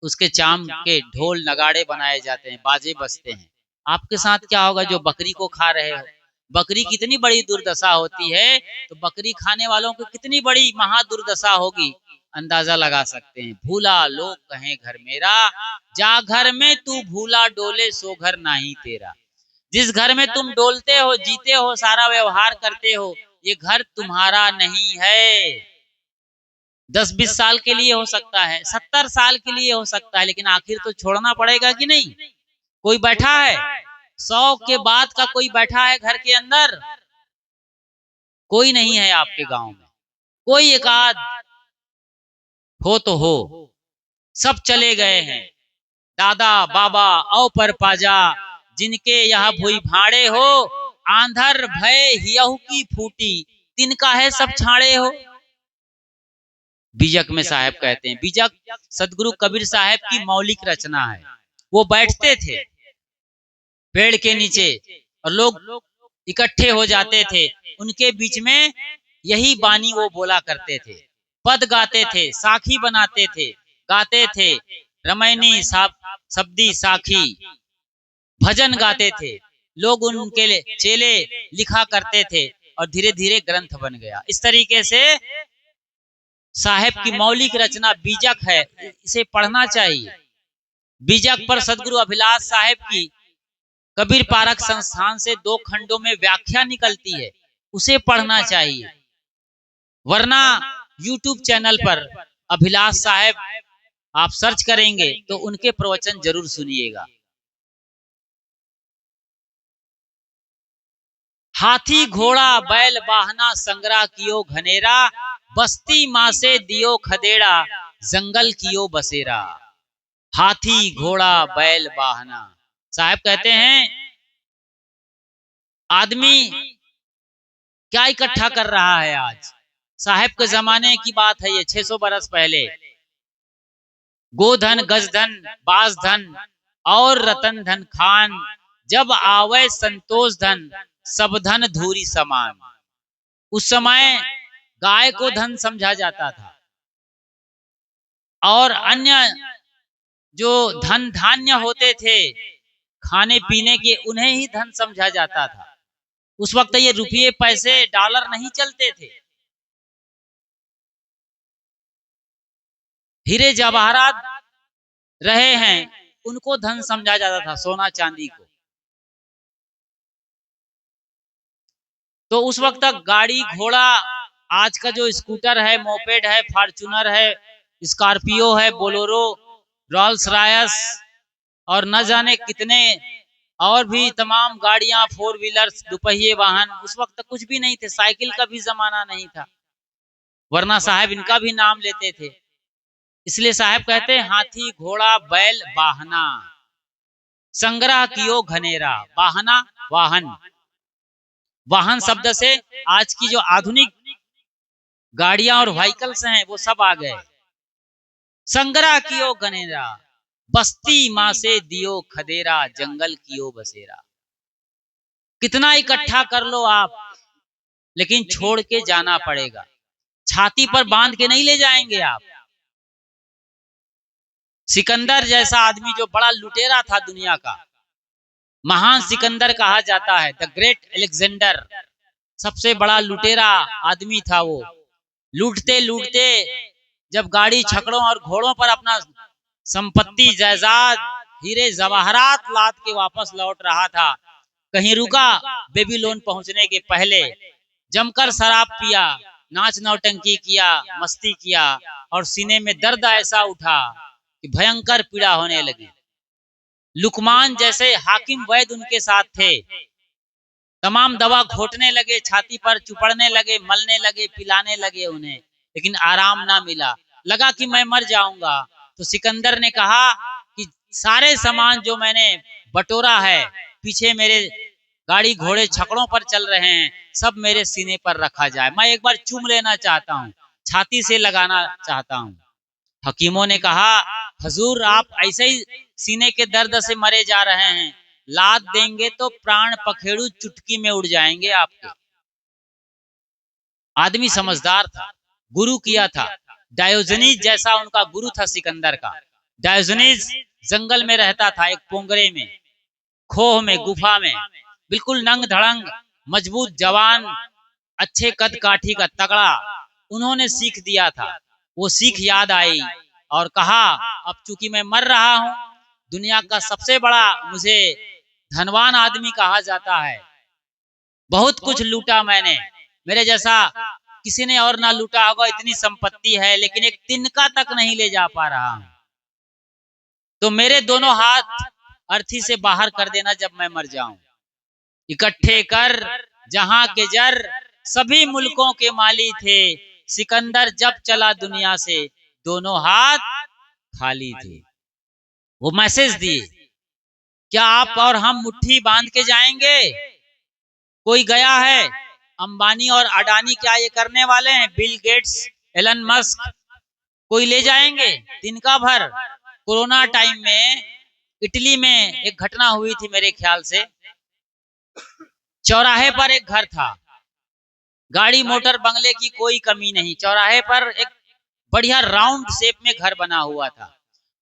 उसके चाम के ढोल नगाड़े बनाए जाते हैं, बाजे बजते हैं। आपके साथ क्या होगा जो बकरी को खा रहे हो? बकरी की कितनी बड़ी दुर्दशा होती है, तो बकरी खाने वालों को कितनी बड़ी महा दुर्दशा होगी, अंदाजा लगा सकते हैं। भूला लोग कहें घर मेरा, जा घर में तू भूला डोले, सो घर नाही तेरा। जिस घर में तुम डोलते हो, जीते हो, सारा व्यवहार करते हो, ये घर तुम्हारा नहीं है। 10-20 साल के लिए हो सकता है, 70 साल के लिए हो सकता है, लेकिन आखिर तो छोड़ना पड़ेगा कि नहीं। कोई बैठा है 100 के बाद का, कोई बैठा है घर के अंदर? कोई नहीं है आपके गांव में। कोई एक आध हो तो हो, सब चले गए हैं। दादा बाबा औ पर पाजा, जिनके यह भुई भाड़े हो, आंधर भय हियहु की फूटी, तिनका है सब छाड़े हो। बीजक में साहब कहते हैं, बीजक सदगुरु कबीर साहब की मौलिक रचना है। वो बैठते थे पेड़ के नीचे और लोग इकट्ठे हो जाते थे, उनके बीच में यही बानी वो बोला करते थे। पद गाते थे, साखी बनाते थे, गाते थे रमैनी सब्दी साखी, भजन गाते थे। लोग उनके चेले लिखा करते थे और धीरे धीरे ग्रंथ बन गया। इस तरीके से साहेब की मौलिक रचना बीजक है, इसे पढ़ना चाहिए। बीजक पर सदगुरु अभिलाष साहेब की कबीर पारक संस्थान से 2 खंडों में व्याख्या निकलती है, उसे पढ़ना चाहिए। वरना YouTube चैनल पर अभिलाष साहेब आप सर्च करेंगे तो उनके प्रवचन जरूर सुनिएगा। हाथी घोड़ा बैल वाहना, संग्रह कियो घनेरा, बस्ती माँ से दियो खदेड़ा, जंगल कियो बसेरा। हाथी घोड़ा बैल वाहना, साहब कहते हैं आदमी क्या इकट्ठा कर रहा है आज। साहब के जमाने की बात है ये, 600 बरस पहले। गोधन गजधन बासधन और रतन धन खान, जब आवे संतोष धन, सब धन धूरी समान। उस समय गाय को धन समझा जाता था और अन्य जो धन धान्य होते थे खाने पीने के, उन्हें ही धन समझा जाता था। उस वक्त ये रुपये पैसे डॉलर नहीं चलते थे। हीरे जवाहरात रहे हैं, उनको धन समझा जाता था, सोना चांदी को। तो उस वक्त तक गाड़ी घोड़ा, आज का जो स्कूटर है, मोपेड है, फॉर्च्यूनर है, स्कॉर्पियो है, बोलेरो, रोल्स रॉयस और न जाने कितने और भी तमाम गाड़ियां, 4 व्हीलर्स, दुपहिए वाहन, उस वक्त तक कुछ भी नहीं थे। साइकिल का भी जमाना नहीं था, वरना साहब इनका भी नाम लेते थे। इसलिए साहब कहते हैं हाथी घोड़ा बैल वाहना, संग्रह कियो घनेरा। वाहना वाहन, वाहन शब्द से आज की जो आधुनिक गाड़ियां और व्हीकल्स हैं वो सब आ गए। संग्रह कियो घनेरा, बस्ती माँ से दियो खदेरा, जंगल कियो बसेरा। कितना इकट्ठा कर लो आप, लेकिन छोड़ के जाना पड़ेगा। छाती पर बांध के नहीं ले जाएंगे आप। सिकंदर जैसा आदमी जो बड़ा लुटेरा था दुनिया का, महान सिकंदर कहा जाता है, द ग्रेट अलेक्जेंडर, सबसे बड़ा लुटेरा आदमी था वो। लूटते लूटते जब गाड़ी छकड़ों और घोड़ों पर अपना संपत्ति जायदाद हीरे जवाहरात लाद के वापस लौट रहा था, कहीं रुका बेबीलोन पहुंचने के पहले, जमकर शराब पिया, नाच नौटंकी किया, मस्ती किया और सीने में दर्द ऐसा उठा कि भयंकर पीड़ा होने लगी। लुकमान जैसे हाकिम वैद उनके साथ थे, तमाम दवा घोटने लगे, छाती पर चुपड़ने लगे, मलने लगे, पिलाने लगे उन्हें, लेकिन आराम ना मिला। लगा कि मैं मर जाऊंगा। तो सिकंदर ने कहा कि सारे सामान जो मैंने बटोरा है, पीछे मेरे गाड़ी घोड़े छकड़ों पर चल रहे हैं, सब मेरे सीने पर रखा जाए। मैं एक बार चूम लेना चाहता हूँ, छाती से लगाना चाहता हूँ। हकीमों ने कहा हजूर आप ऐसे ही सीने के दर्द से मरे जा रहे हैं, लाद देंगे तो प्राण पखेड़ू चुटकी में उड़ जाएंगे आपके। आदमी समझदार था, गुरु किया था। डायोजनीज जैसा उनका गुरु था सिकंदर का। डायोजनीज जंगल में रहता था, एक पोंगरे में, खोह में, गुफा में, बिल्कुल नंग धड़ंग, मजबूत जवान, अच्छे कद काठी का तगड़ा। उन्होंने सीख दिया था। वो सीख याद आई और कहा अब चूंकि मैं मर रहा हूं, दुनिया का सबसे बड़ा मुझे धनवान आदमी कहा जाता है। बहुत कुछ लूटा मैंने, मेरे जैसा किसी ने और ना लूटा होगा, इतनी संपत्ति है, लेकिन एक तिनका तक नहीं ले जा पा रहा हूं। तो मेरे दोनों हाथ अर्थी से बाहर कर देना जब मैं मर जाऊं। इकट्ठे कर जहां के जर, सभी मुल्कों के माली थे, सिकंदर जब चला दुनिया से, दोनों हाथ खाली थे। वो मैसेज दिए, क्या आप और हम मुट्ठी बांध के जाएंगे? कोई गया है? अंबानी और अडानी क्या ये करने वाले हैं? बिल गेट्स, एलन मस्क, कोई ले जाएंगे तिनका भर? कोरोना टाइम में इटली में एक घटना हुई थी, मेरे ख्याल से चौराहे पर एक घर था, गाड़ी मोटर बंगले की कोई कमी नहीं, चौराहे पर एक बढ़िया राउंड शेप में घर बना हुआ था।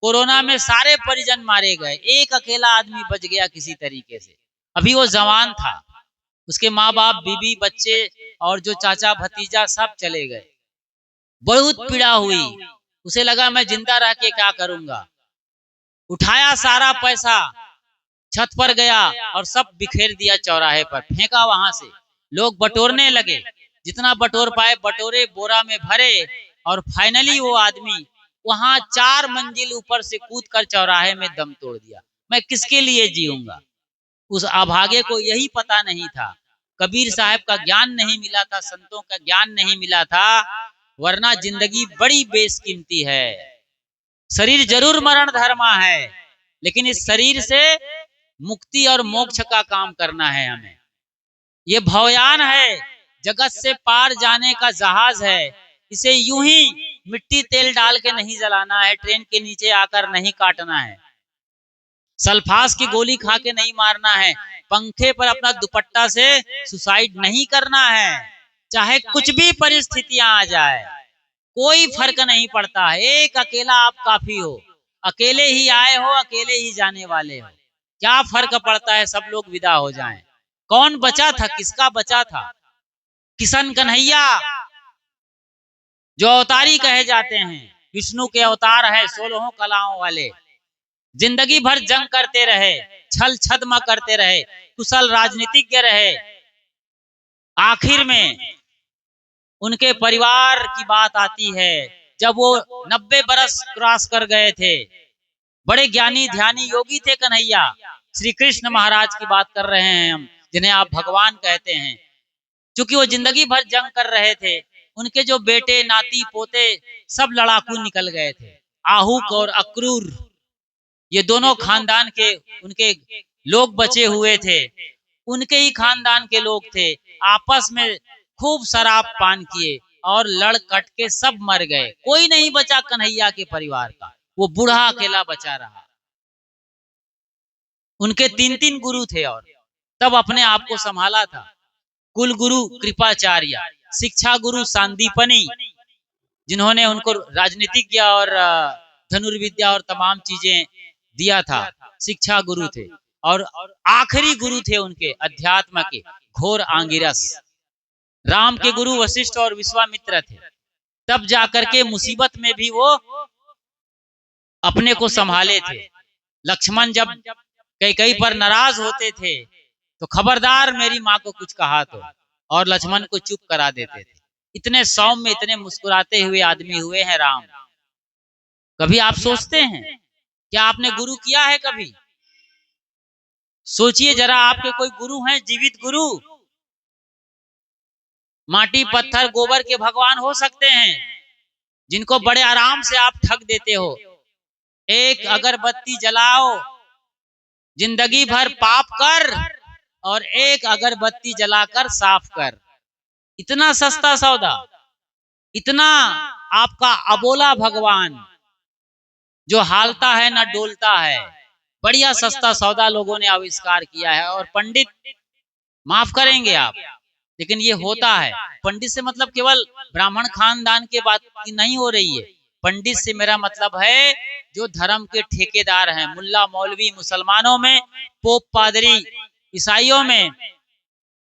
कोरोना में सारे परिजन मारे गए, एक अकेला आदमी बच गया किसी तरीके से। अभी वो जवान था, उसके माँ बाप, बीबी, बच्चे और जो चाचा भतीजा सब चले गए। बहुत पीड़ा हुई, उसे लगा मैं जिंदा रह के क्या करूंगा। उठाया सारा पैसा, छत पर गया और सब बिखेर दिया चौराहे पर, फेंका वहां से। लोग बटोरने लगे, जितना बटोर पाए बटोरे, बोरा में भरे, और फाइनली वो आदमी वहां 4 मंजिल ऊपर से कूद कर चौराहे में दम तोड़ दिया। मैं किसके लिए जीऊंगा? उस अभागे को यही पता नहीं था, कबीर साहब का ज्ञान नहीं मिला था, संतों का ज्ञान नहीं मिला था, वरना जिंदगी बड़ी बेशकीमती है। शरीर जरूर मरण धर्मा है, लेकिन इस शरीर से मुक्ति और मोक्ष का काम करना है हमें। ये भवयान है, जगत से पार जाने का जहाज है। इसे यूं ही मिट्टी तेल डाल के नहीं जलाना है, ट्रेन के नीचे आकर नहीं काटना है, सल्फास की गोली खा के नहीं मारना है, पंखे पर अपना दुपट्टा से सुसाइड नहीं करना है। चाहे कुछ भी परिस्थितियां आ जाए, कोई फर्क नहीं पड़ता है, एक अकेला आप काफी हो। अकेले ही आए हो, अकेले ही जाने वाले हो, क्या फर्क पड़ता है सब लोग विदा हो जाएं। कौन बचा था, किसका बचा था? किशन कन्हैया जो अवतारी कहे जाते हैं, विष्णु के अवतार है, 16 कलाओं वाले, जिंदगी भर जंग करते रहे, छल छद्म करते रहे, कुशल राजनीतिज्ञ रहे। आखिर में उनके परिवार की बात आती है, जब वो 90 बरस क्रॉस कर गए थे। बड़े ज्ञानी ध्यानी योगी थे कन्हैया। श्री कृष्ण महाराज की बात कर रहे हैं हम, जिन्हें आप भगवान कहते हैं। क्योंकि वो जिंदगी भर जंग कर रहे थे, उनके जो बेटे नाती पोते सब लड़ाकू निकल गए थे। आहूक और अक्रूर, ये दोनों खानदान के उनके लोग बचे हुए थे, उनके ही खानदान के लोग थे। आपस में खूब शराब पान किए और लड़ कट के सब मर गए, कोई नहीं बचा कन्हैया के परिवार का, वो बूढ़ा अकेला बचा रहा। उनके 3 गुरु थे और तब अपने आप को संभाला था। कुल गुरु कृपाचार्य, शिक्षा गुरु सांदीपनी, जिन्होंने उनको राजनीतिज्ञ और धनुर्विद्या और तमाम चीजें दिया था, शिक्षा गुरु थे। और आखिरी गुरु थे उनके अध्यात्म के, घोर आंगिरस। राम के गुरु वशिष्ठ और विश्वामित्र थे। तब जाकर के मुसीबत में भी वो अपने को संभाले थे। लक्ष्मण जब कैकेयी पर नाराज होते थे तो खबरदार मेरी माँ को कुछ कहा तो, और लक्ष्मण को चुप करा देते थे। इतने सौम्य, इतने मुस्कुराते हुए आदमी हुए हैं राम। कभी आप सोचते हैं, क्या आपने गुरु किया है कभी? सोचिए जरा, आपके कोई गुरु हैं, जीवित गुरु? माटी पत्थर गोबर के भगवान हो सकते हैं, जिनको बड़े आराम से आप ठग देते हो। एक अगरबत्ती जलाओ, जिंदगी भर पाप कर, और एक अगरबत्ती जलाकर साफ कर। इतना सस्ता सौदा, इतना आपका अबोला भगवान जो हालता है ना डोलता है। बढ़िया सस्ता सौदा लोगों ने आविष्कार किया है। और पंडित, माफ करेंगे आप, लेकिन ये होता है। पंडित से मतलब केवल ब्राह्मण खानदान के बात की नहीं हो रही है। पंडित से मेरा मतलब है जो धर्म के ठेकेदार हैं, मुल्ला मौलवी मुसलमानों में, पोप पादरी ईसाइयों में,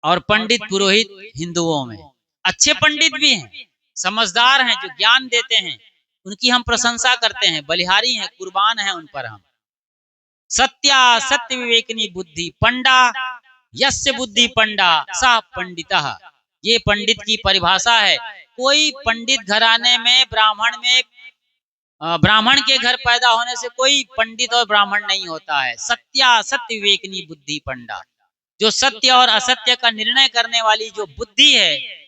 और पंडित पुरोहित हिंदुओं में। अच्छे पंडित भी हैं, समझदार हैं, जो ज्ञान देते हैं, उनकी हम प्रशंसा करते हैं, बलिहारी हैं, कुर्बान हैं उन पर हम। सत्या सत्य विवेकनी बुद्धि पंडा यस्य बुद्धि पंडा सा पंडितः। ये पंडित की परिभाषा है। कोई पंडित घराने में ब्राह्मण के घर पैदा होने से कोई पंडित और ब्राह्मण नहीं होता है। सत्या सत्य विवेकनी बुद्धि पंडा, जो सत्य और असत्य का निर्णय करने वाली जो बुद्धि है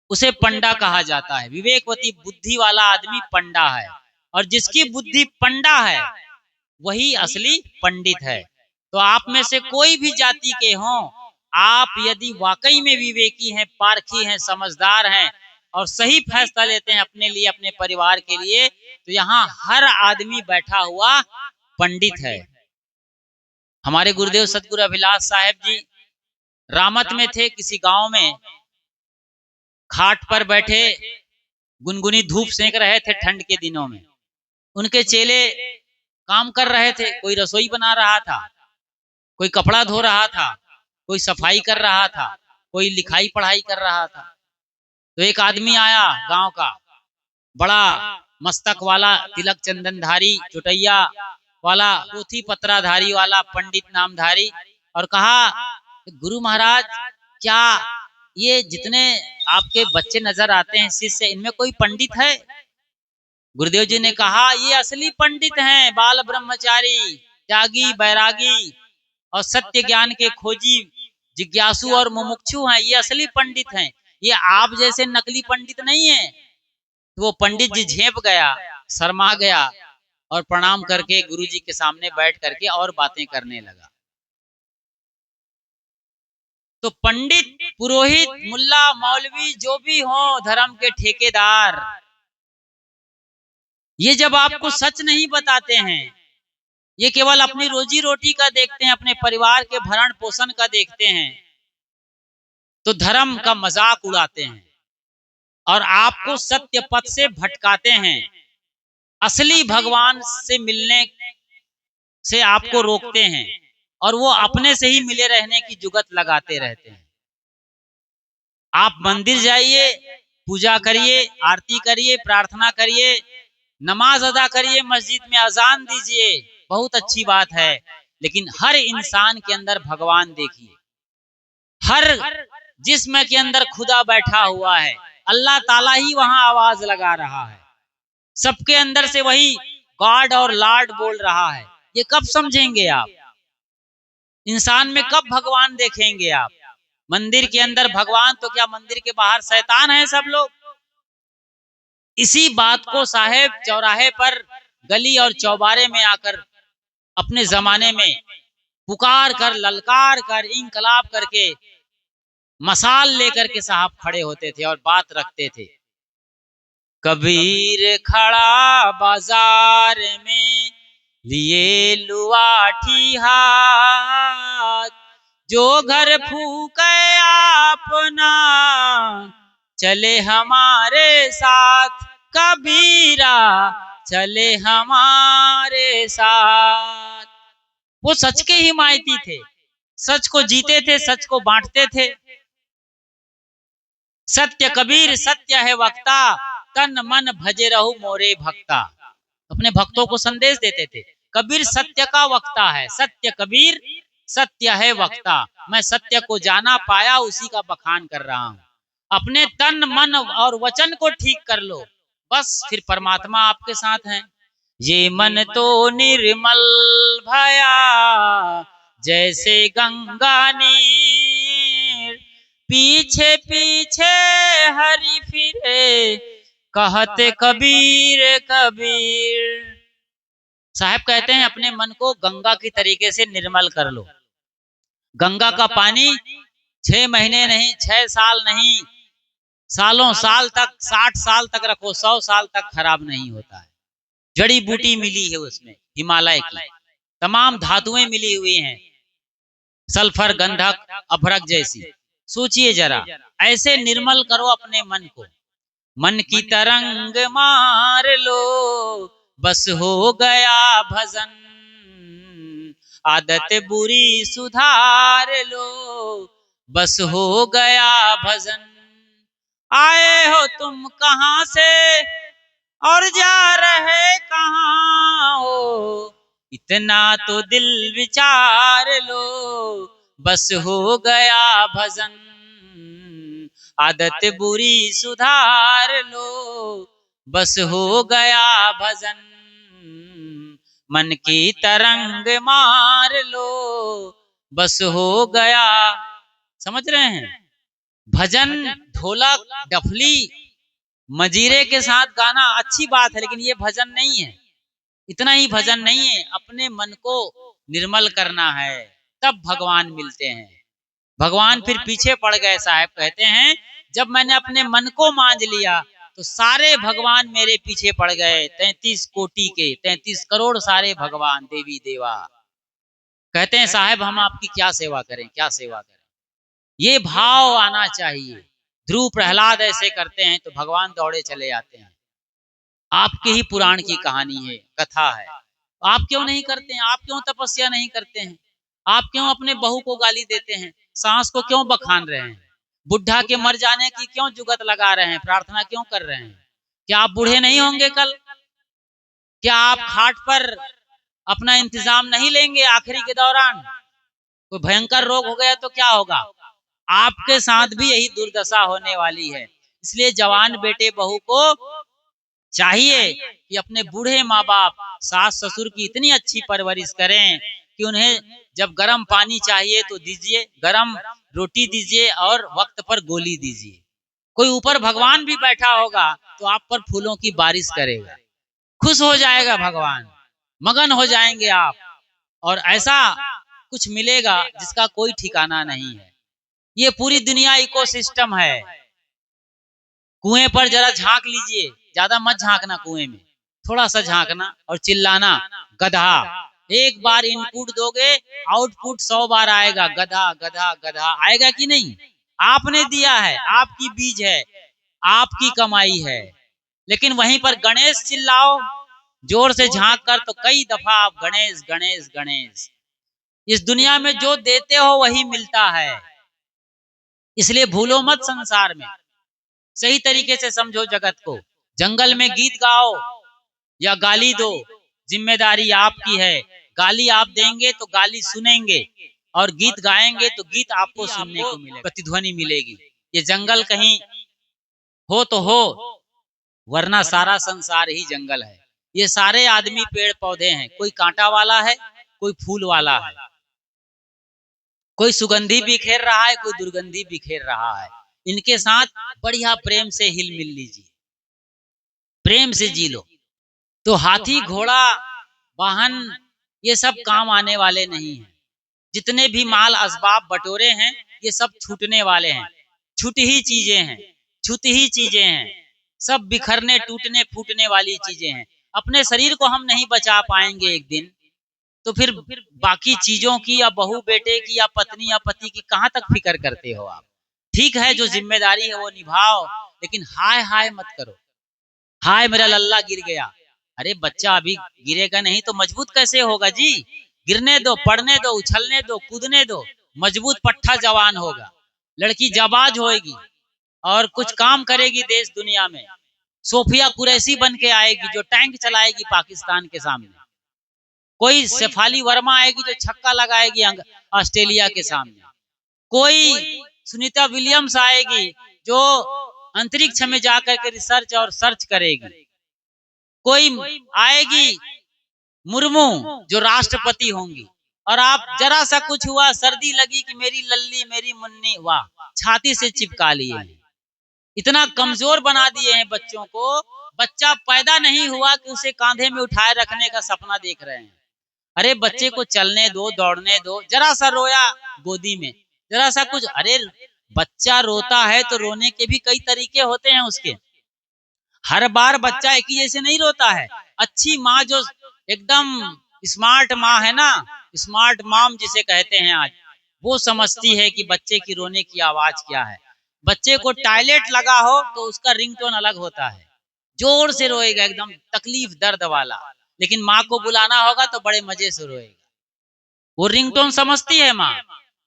उसे पंडा कहा जाता है। विवेकवती बुद्धि वाला आदमी पंडा है, और जिसकी बुद्धि पंडा है वही असली पंडित है। तो आप में से कोई भी जाति के हों, आप यदि वाकई में विवेकी हैं, पारखी हैं, समझदार हैं और सही फैसला लेते हैं अपने लिए, अपने परिवार के लिए, तो यहाँ हर आदमी बैठा हुआ पंडित है। हमारे गुरुदेव सतगुरु अभिलाष साहेब जी रामत में थे, किसी गांव में खाट पर बैठे गुनगुनी धूप सेंक रहे थे ठंड के दिनों में। उनके चेले काम कर रहे थे, कोई रसोई बना रहा था, कोई कपड़ा धो रहा था, कोई सफाई कर रहा था, कोई लिखाई पढ़ाई कर रहा था। तो एक आदमी आया गांव का, बड़ा मस्तक वाला, तिलक चंदनधारी, चुटैया वाला, पोथी पत्राधारी वाला, पंडित नामधारी, और कहा, गुरु महाराज क्या ये जितने आपके बच्चे नजर आते हैं शिष्य, इनमें कोई पंडित है? गुरुदेव जी ने कहा, ये असली पंडित हैं, बाल ब्रह्मचारी, त्यागी, बैरागी और सत्य ज्ञान के खोजी, जिज्ञासु और मुमुक्षु हैं, ये असली पंडित हैं, ये आप जैसे नकली पंडित नहीं है। तो वो पंडित जी झेप गया, शर्मा गया और प्रणाम करके गुरु जी के सामने बैठ करके और बातें करने लगा। तो पंडित, पुरोहित, मुल्ला, मौलवी जो भी हो, धर्म के ठेकेदार, ये जब आपको सच नहीं बताते हैं, ये केवल अपनी रोजी रोटी का देखते हैं, अपने परिवार के भरण पोषण का देखते हैं, तो धर्म का मजाक उड़ाते हैं और आपको सत्य पथ से भटकाते हैं। असली भगवान से मिलने से आपको रोकते हैं और वो अपने से ही मिले रहने की जुगत लगाते रहते हैं। आप मंदिर जाइए, पूजा करिए, आरती करिए, प्रार्थना करिए, नमाज अदा करिए, मस्जिद में अजान दीजिए, बहुत अच्छी बात है, लेकिन हर इंसान के अंदर भगवान देखिए। हर जिस्म के अंदर खुदा बैठा हुआ है, अल्लाह ताला ही वहां आवाज लगा रहा है, सबके अंदर से वही गॉड और लॉर्ड बोल रहा है। ये कब समझेंगे आप? इंसान में कब भगवान देखेंगे आप? मंदिर के अंदर भगवान तो क्या मंदिर के बाहर शैतान है सब लोग। इसी बात को साहेब चौराहे पर, गली और चौबारे में आकर अपने जमाने में पुकार कर, ललकार कर, इंकलाब करके, मसाल लेकर के साहब खड़े होते थे और बात रखते थे। कबीर खड़ा बाजार में लिए लुआठी हाथ, जो घर फूके अपना चले हमारे साथ, कबीरा चले हमारे साथ। वो सच के हिमायती थे, सच को जीते थे, सच को बांटते थे। सत्य कबीर सत्य है वक्ता, तन मन भजे रहू मोरे भक्ता। अपने भक्तों को संदेश देते थे, कबीर सत्य का वक्ता है, सत्य कबीर सत्य है वक्ता। मैं सत्य को जाना पाया, उसी का बखान कर रहा हूं। अपने तन मन और वचन को ठीक कर लो, बस फिर परमात्मा आपके साथ हैं। ये मन तो निर्मल भया जैसे गंगा नीर, पीछे पीछे हरि फिरे कहते कबीर कबीर। साहब कहते हैं अपने मन को गंगा की तरीके से निर्मल कर लो। गंगा का पानी 6 महीने नहीं, 6 साल नहीं, सालों साल तक, 60 साल तक रखो, 100 साल तक खराब नहीं होता है। जड़ी बूटी मिली है उसमें, हिमालय की तमाम धातुएं मिली हुई हैं, सल्फर, गंधक, अभ्रक जैसी। सोचिए जरा, ऐसे निर्मल करो अपने मन को। मन की तरंग मार लो, बस हो गया भजन, आदत बुरी सुधार लो, बस हो गया भजन। आए हो तुम कहां से और जा रहे कहां हो, इतना तो दिल विचार लो, बस हो गया भजन। आदत बुरी सुधार लो, बस हो गया भजन। मन की तरंग मार लो, बस हो गया। समझ रहे हैं? भजन ढोलक डफली मजीरे के साथ गाना अच्छी बात है, लेकिन ये भजन नहीं है। इतना ही भजन नहीं है, अपने मन को निर्मल करना है, तब भगवान मिलते हैं। भगवान फिर पीछे पड़ गए। साहब कहते हैं जब मैंने अपने मन को मांझ लिया तो सारे भगवान मेरे पीछे पड़ गए। 33 कोटि के 33 करोड़ सारे भगवान देवी देवा। कहते हैं साहब हम आपकी क्या सेवा करें, क्या सेवा करें। ये भाव आना चाहिए। ध्रुव प्रहलाद ऐसे करते हैं तो भगवान दौड़े चले आते हैं। आपके ही पुराण की कहानी है, कथा है। आप क्यों नहीं करते हैं? आप क्यों तपस्या नहीं करते हैं? आप क्यों अपने बहू को गाली देते हैं? सास को क्यों बखान रहे हैं? बुढ़ा के मर जाने की क्यों जुगत लगा रहे हैं? प्रार्थना क्यों कर रहे हैं? क्या आप बूढ़े नहीं होंगे कल? क्या आप खाट पर अपना इंतजाम नहीं लेंगे आखिरी के दौरान? कोई भयंकर रोग हो गया तो क्या होगा? आपके साथ भी यही दुर्दशा होने वाली है। इसलिए जवान बेटे बहू को चाहिए कि अपने बूढ़े माँ बाप सास ससुर की इतनी अच्छी परवरिश करें कि उन्हें जब गर्म पानी चाहिए तो दीजिए, गर्म रोटी दीजिए और वक्त पर गोली दीजिए। कोई ऊपर भगवान भी बैठा होगा तो आप पर फूलों की बारिश करेगा। खुश हो जाएगा भगवान, मगन हो जाएंगे आप, और ऐसा कुछ मिलेगा जिसका कोई ठिकाना नहीं है। ये पूरी दुनिया इकोसिस्टम है। कुएं पर जरा झांक लीजिए, ज्यादा मत झांकना कुएं में, थोड़ा सा झांकना और चिल्लाना गधा। एक बार इनपुट दोगे आउटपुट 100 बार आएगा। गधा गधा गधा आएगा कि नहीं? आपने दिया है, आपकी बीज है, आपकी कमाई है। लेकिन वहीं पर गणेश चिल्लाओ जोर से झांक कर तो कई दफा आप गणेश गणेश गणेश। इस दुनिया में जो देते हो वही मिलता है। इसलिए भूलो मत संसार में। सही तरीके से समझो जगत को। जंगल में गीत गाओ या गाली दो, जिम्मेदारी आपकी है। गाली आप देंगे तो गाली सुनेंगे, और गीत गाएंगे तो गीत आपको सुनने को मिलेगा, प्रतिध्वनि मिलेगी। ये जंगल कहीं हो तो हो, वरना सारा संसार ही जंगल है। ये सारे आदमी पेड़ पौधे हैं, कोई कांटा वाला है, कोई फूल वाला है, कोई सुगंधी बिखेर रहा है, कोई दुर्गंधी बिखेर रहा है। इनके साथ बढ़िया प्रेम से हिल मिल लीजिए, प्रेम से जी लो। तो हाथी घोड़ा वाहन ये सब काम आने वाले नहीं हैं। जितने भी माल असबाब बटोरे हैं ये सब छूटने वाले हैं। छूट ही चीजें हैं, छूट ही चीजें हैं, सब बिखरने टूटने फूटने वाली चीजें हैं। अपने शरीर को हम नहीं बचा पाएंगे एक दिन, तो फिर बाकी चीजों की या बहू बेटे की या पत्नी या पति की कहाँ तक फिक्र करते हो आप? ठीक है, जो जिम्मेदारी है वो निभाओ, लेकिन हाय हाय मत करो। हाय मेरा लल्ला गिर गया। अरे बच्चा अभी गिरेगा नहीं तो मजबूत कैसे होगा जी? गिरने दो, पढ़ने दो, उछलने दो, कूदने दो, मजबूत पट्टा जवान होगा। लड़की जाबाज होएगी और कुछ काम करेगी देश दुनिया में। सोफिया कुरैशी बन के आएगी जो टैंक चलाएगी पाकिस्तान के सामने। कोई शेफाली वर्मा आएगी जो छक्का लगाएगी ऑस्ट्रेलिया के सामने। कोई सुनीता विलियम्स आएगी जो अंतरिक्ष में जाकर के रिसर्च और सर्च करेगी। कोई आएगी मुर्मू जो राष्ट्रपति होंगी। और आप जरा सा कुछ हुआ, सर्दी लगी कि मेरी लल्ली मेरी मुन्नी, वाह, छाती से चिपका लिए। इतना कमजोर बना दिए हैं बच्चों को। बच्चा पैदा नहीं हुआ कि उसे कांधे में उठाए रखने का सपना देख रहे हैं। अरे बच्चे को चलने दो, दौड़ने दो। जरा सा रोया गोदी में, जरा सा कुछ। अरे बच्चा रोता है तो रोने के भी कई तरीके होते हैं उसके। हर बार बच्चा एक ही जैसे नहीं रोता है। अच्छी माँ जो एकदम स्मार्ट माँ है ना, स्मार्ट मॉम जिसे कहते हैं आज, वो समझती है कि बच्चे की रोने की आवाज क्या है। बच्चे को टॉयलेट लगा हो तो उसका रिंगटोन अलग होता है, जोर से रोएगा एकदम तकलीफ दर्द वाला। लेकिन माँ को बुलाना होगा तो बड़े मजे से रोएगा। वो रिंगटोन समझती है माँ।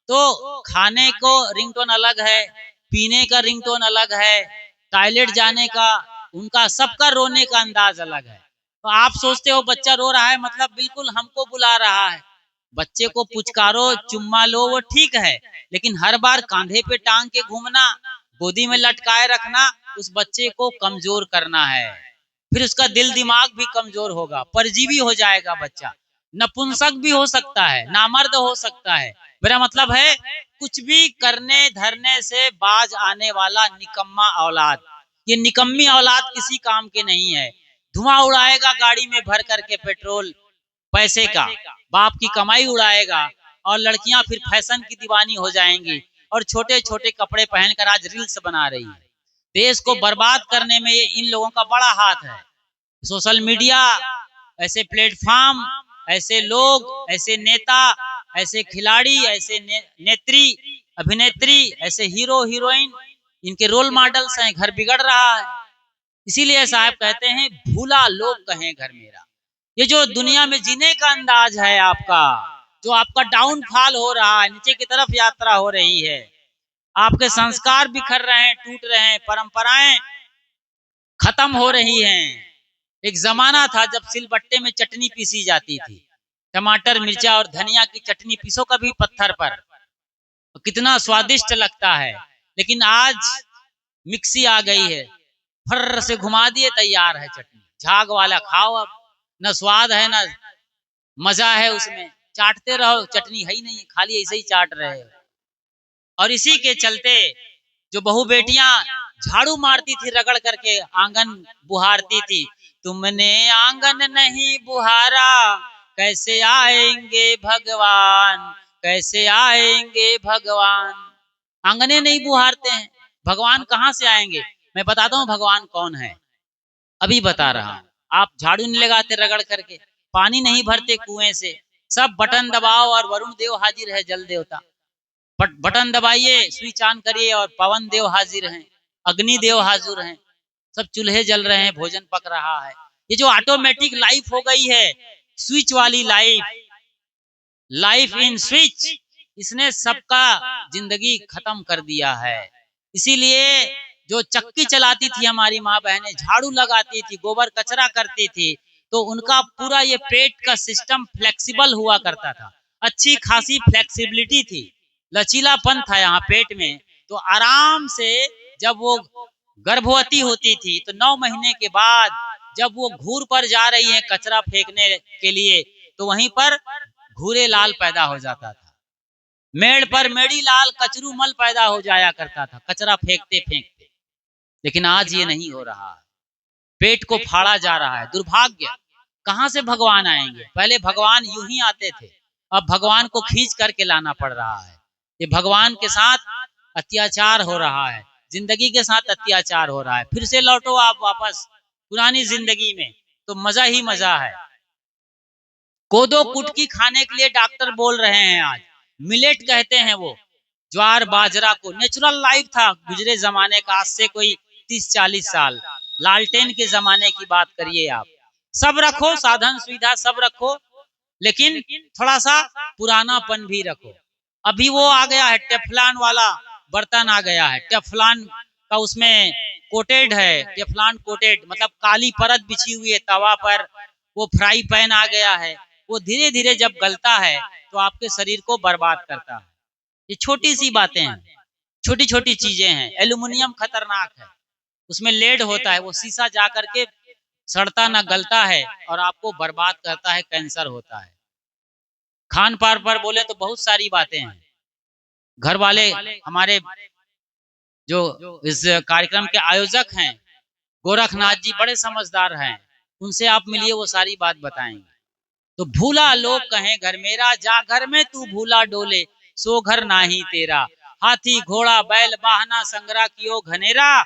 तो खाने को रिंगटोन अलग है, पीने का रिंगटोन अलग है, टॉयलेट जाने का, उनका सबका रोने का अंदाज अलग है। तो आप सोचते हो बच्चा रो रहा है मतलब बिल्कुल हमको बुला रहा है। बच्चे को पुचकारो, चुम्मा लो, वो ठीक है, लेकिन हर बार कांधे पे टांग के घूमना, गोदी में लटकाए रखना, उस बच्चे को कमजोर करना है। फिर उसका दिल दिमाग भी कमजोर होगा, परजीवी हो जाएगा बच्चा, नपुंसक भी हो सकता है, नामर्द हो सकता है। मेरा मतलब है कुछ भी करने धरने से बाज आने वाला निकम्मा औलाद। ये निकम्मी औलाद किसी काम के नहीं है। धुआं उड़ाएगा गाड़ी में भर करके पेट्रोल पैसे का, बाप की कमाई उड़ाएगा, और लड़कियां फिर फैशन की दीवानी हो जाएंगी और छोटे छोटे कपड़े पहनकर आज रील्स बना रही है। देश को बर्बाद करने में ये इन लोगों का बड़ा हाथ है। सोशल मीडिया, ऐसे प्लेटफॉर्म, ऐसे लोग, ऐसे नेता, ऐसे खिलाड़ी, ऐसे नेत्री अभिनेत्री, ऐसे हीरो हीरोइन, इनके रोल मॉडल्स हैं। घर बिगड़ रहा है। इसीलिए साहब कहते हैं भूला लोग कहें घर मेरा। ये जो दुनिया में जीने का अंदाज है आपका, जो आपका डाउनफॉल हो रहा है, नीचे की तरफ यात्रा हो रही है, आपके संस्कार बिखर रहे हैं, टूट रहे हैं, परंपराएं खत्म हो रही हैं। एक जमाना था जब सिलबट्टे में चटनी पीसी जाती थी, टमाटर मिर्चा और धनिया की चटनी पीसो कभी पत्थर पर, तो कितना स्वादिष्ट लगता है। लेकिन आज मिक्सी आ गई है, फर्र से घुमा दिए, तैयार है चटनी, झाग वाला खाओ। अब न स्वाद है न मजा है उसमें, चाटते रहो, चटनी है ही नहीं, खाली ऐसे ही चाट रहे हो। और इसी के चलते जो बहु बेटियां झाड़ू मारती थी रगड़ करके, आंगन बुहारती थी, तुमने आंगन नहीं बुहारा कैसे आएंगे भगवान, कैसे आएंगे भगवान। आंगने नहीं बुहारते हैं, भगवान कहाँ से आएंगे? मैं बताता हूँ भगवान कौन है, अभी बता रहा हूँ। आप झाड़ू नहीं लगाते रगड़ करके, पानी नहीं भरते कुएं से, सब बटन दबाओ और वरुण देव हाजिर है, जल देवता। बटन दबाइए, स्विच ऑन करिए और पवन देव हाजिर हैं, अग्नि देव हाजिर हैं, सब चूल्हे जल रहे हैं, भोजन पक रहा है। ये जो ऑटोमेटिक लाइफ हो गई है, स्विच वाली लाइफ, लाइफ इन स्विच, इसने सबका जिंदगी खत्म कर दिया है। इसीलिए जो चक्की चलाती थी हमारी माँ बहनें, झाड़ू लगाती थी, गोबर कचरा करती थी, तो उनका पूरा ये पेट का सिस्टम फ्लेक्सिबल हुआ करता था, अच्छी खासी फ्लेक्सिबिलिटी थी, लचीलापन था यहाँ पेट में। तो आराम से जब वो गर्भवती होती थी तो 9 महीने के बाद जब वो घूर पर जा रही है कचरा फेंकने के लिए, तो वहीं पर घूरे लाल पैदा हो जाता था, मेड़ पर मेड़ी लाल कचरू मल पैदा हो जाया करता था, कचरा फेंकते फेंकते। लेकिन आज ये नहीं हो रहा है, पेट को फाड़ा जा रहा है। दुर्भाग्य, कहां से भगवान आएंगे? पहले भगवान यूं ही आते थे, अब भगवान को खींच करके लाना पड़ रहा है। ये भगवान के साथ अत्याचार हो रहा है, जिंदगी के साथ अत्याचार हो रहा है। फिर से लौटो आप वापस पुरानी जिंदगी में, तो मजा ही मजा है। कोदो कुटकी खाने के लिए डॉक्टर बोल रहे हैं आज, मिलेट कहते हैं वो, ज्वार बाजरा को। नेचुरल लाइफ था गुजरे जमाने का, आज से कोई 30-40 साल, लालटेन के जमाने की बात करिए आप। सब रखो, साधन सुविधा सब रखो, लेकिन थोड़ा सा पुरानापन भी रखो। अभी वो आ गया है टेफ्लॉन वाला बर्तन आ गया है, टेफ्लॉन का उसमें कोटेड है, टेफ्लॉन कोटेड मतलब काली परत बिछी हुई है तवा पर। वो फ्राई पैन आ गया है, वो धीरे धीरे जब गलता है तो आपके शरीर को बर्बाद करता है। ये छोटी सी बातें हैं, छोटी छोटी चीजें हैं। एल्यूमिनियम खतरनाक है, उसमें लेड होता है, वो शीशा जा करके सड़ता ना गलता है और आपको बर्बाद करता है, कैंसर होता है। खान पान पर बोले तो बहुत सारी बातें हैं। घर वाले हमारे जो इस कार्यक्रम के आयोजक हैं गोरखनाथ जी बड़े समझदार हैं, उनसे आप मिलिए, वो सारी बात बताएंगे। तो भूला लोग कहें घर मेरा, जा घर में तू भूला डोले, सो घर नाही तेरा। हाथी घोड़ा बैल वाहना संग्रह कियो घनेरा,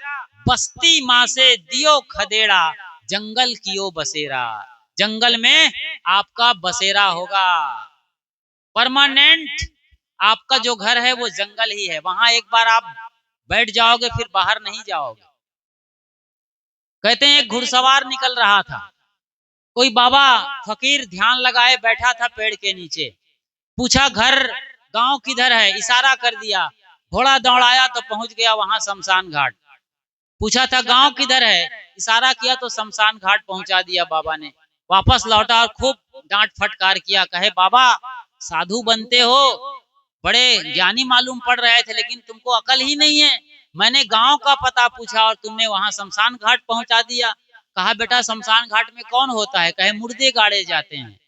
बस्ती माँ से दियो खदेड़ा, जंगल कियो बसेरा। जंगल में आपका बसेरा होगा, परमानेंट आपका जो घर है वो जंगल ही है, वहां एक बार आप बैठ जाओगे फिर बाहर नहीं जाओगे। कहते हैं एक घुड़सवार निकल रहा था, कोई बाबा फकीर ध्यान लगाए बैठा था पेड़ के नीचे, पूछा घर गांव किधर है, इशारा कर दिया, घोड़ा दौड़ाया तो पहुंच गया वहां शमशान घाट। पूछा था गांव किधर है, इशारा किया तो शमशान घाट पहुंचा दिया बाबा ने। वापस लौटा और खूब डांट फटकार किया, कहे बाबा साधु बनते हो, बड़े ज्ञानी मालूम पड़ रहे थे, लेकिन तुमको अकल ही नहीं है। मैंने गांव का पता पूछा और तुमने वहां शमशान घाट पहुंचा दिया। कहा बेटा शमशान घाट में कौन होता है? कहे मुर्दे गाड़े जाते हैं।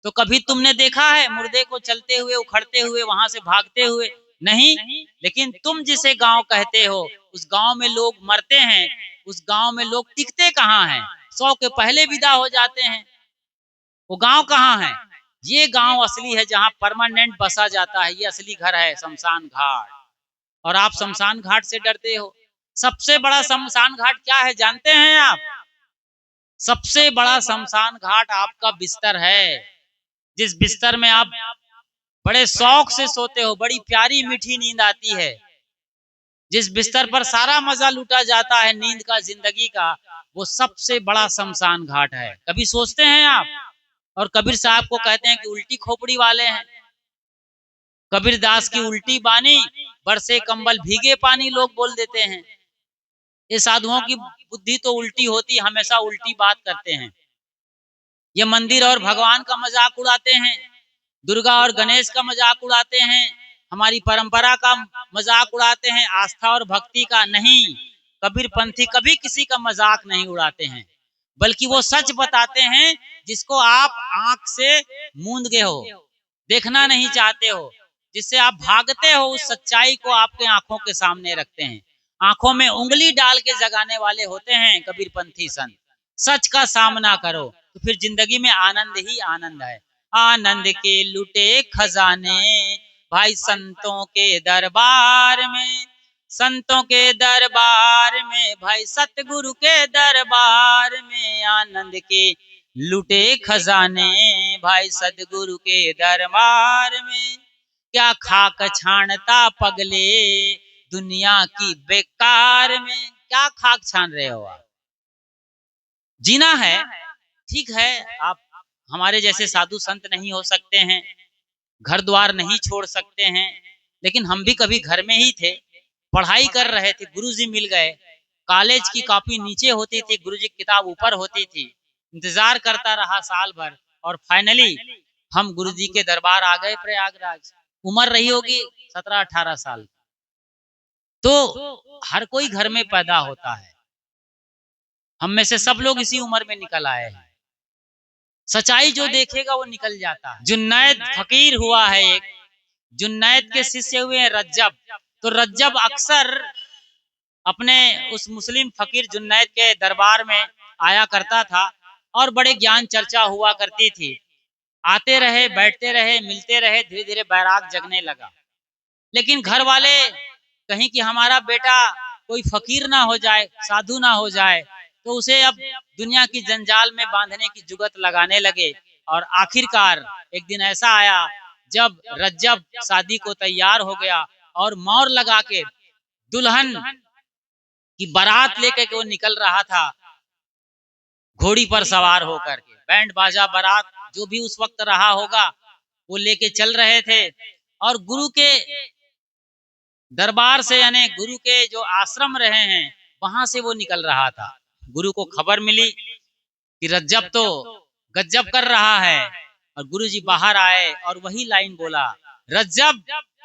तो कभी तुमने देखा है मुर्दे को चलते हुए, उखड़ते हुए, वहां से भागते हुए? नहीं। लेकिन तुम जिसे गांव कहते हो, उस गांव में लोग मरते हैं, उस गांव में लोग टिकते कहाँ हैं? 100 के पहले विदा हो जाते हैं। वो गांव कहाँ है? ये गांव असली है जहाँ परमानेंट बसा जाता है। ये असली घर है शमशान घाट। और आप शमशान घाट से डरते हो। सबसे बड़ा शमशान घाट क्या है जानते हैं आप? सबसे बड़ा शमशान घाट आपका बिस्तर है। जिस बिस्तर में आप बड़े शौक से सोते हो, बड़ी प्यारी मीठी नींद आती है, जिस बिस्तर पर सारा मजा लूटा जाता है नींद का, जिंदगी का, वो सबसे बड़ा शमशान घाट है। कभी सोचते हैं आप? और कबीर साहब को कहते हैं कि उल्टी खोपड़ी वाले हैं। कबीर दास की उल्टी बानी, बरसे कंबल भीगे पानी, लोग बोल देते हैं। ये साधुओं की बुद्धि तो उल्टी होती, हमेशा उल्टी बात करते हैं। ये मंदिर और भगवान का मजाक उड़ाते हैं, दुर्गा और गणेश का मजाक उड़ाते हैं, हमारी परंपरा का मजाक उड़ाते हैं, आस्था और भक्ति का नहीं। कबीर पंथी कभी किसी का मजाक नहीं उड़ाते हैं, बल्कि वो सच बताते हैं जिसको आप आंख से मूंद गए हो, देखना नहीं चाहते हो, जिससे आप भागते हो, उस सच्चाई को आपके आंखों के सामने रखते हैं। आंखों में उंगली डाल के जगाने वाले होते हैं कबीर पंथी संत। सच का सामना करो तो फिर जिंदगी में आनंद ही आनंद है। आनंद के लुटे खजाने भाई संतों के दरबार में, संतों के दरबार में भाई, सतगुरु के दरबार में। आनंद के लुटे खजाने भाई सतगुरु के दरबार में। क्या खाक छानता पगले दुनिया की बेकार में? क्या खाक छान रहे हो आप? जीना है, ठीक है। आप हमारे जैसे साधु संत नहीं हो सकते हैं, घर द्वार नहीं छोड़ सकते हैं, लेकिन हम भी कभी घर में ही थे, पढ़ाई कर रहे थे, गुरुजी मिल गए। कॉलेज की कॉपी नीचे होती थी, गुरुजी की किताब ऊपर होती थी। इंतजार करता रहा साल भर, और फाइनली हम गुरुजी के दरबार आ गए प्रयागराज। उम्र रही होगी 17-18 साल। तो हर कोई घर में पैदा होता है, हम में से सब लोग इसी उम्र में निकल आए हैं। सच्चाई जो देखेगा वो निकल जाता है। जुन्नैद फकीर हुआ है एक, जुन्नैद के शिष्य हुए हैं रज्जब। तो रज्जब अक्सर अपने उस मुस्लिम फकीर जुन्नैद के दरबार में आया करता था, और बड़े ज्ञान चर्चा हुआ करती थी। आते रहे, बैठते रहे, मिलते रहे, धीरे धीरे बैराग जगने लगा। लेकिन घर वाले कहीं कि हमारा बेटा कोई फकीर ना हो जाए, साधु ना हो जाए, तो उसे अब दुनिया की जंजाल में बांधने की जुगत लगाने लगे। और आखिरकार एक दिन ऐसा आया जब रज्जब शादी को तैयार हो गया और मोहर लगा के दुल्हन की बारात लेकर के वो निकल रहा था, घोड़ी पर सवार होकर के, बैंड बाजा बारात जो भी उस वक्त रहा होगा वो लेके चल रहे थे। और गुरु के दरबार से, यानी गुरु के जो आश्रम रहे हैं, वहां से वो निकल रहा था। गुरु को खबर मिली कि रज्जब तो गज्जब कर रहा है, और गुरु जी बाहर आए और वही लाइन बोला, रज्जब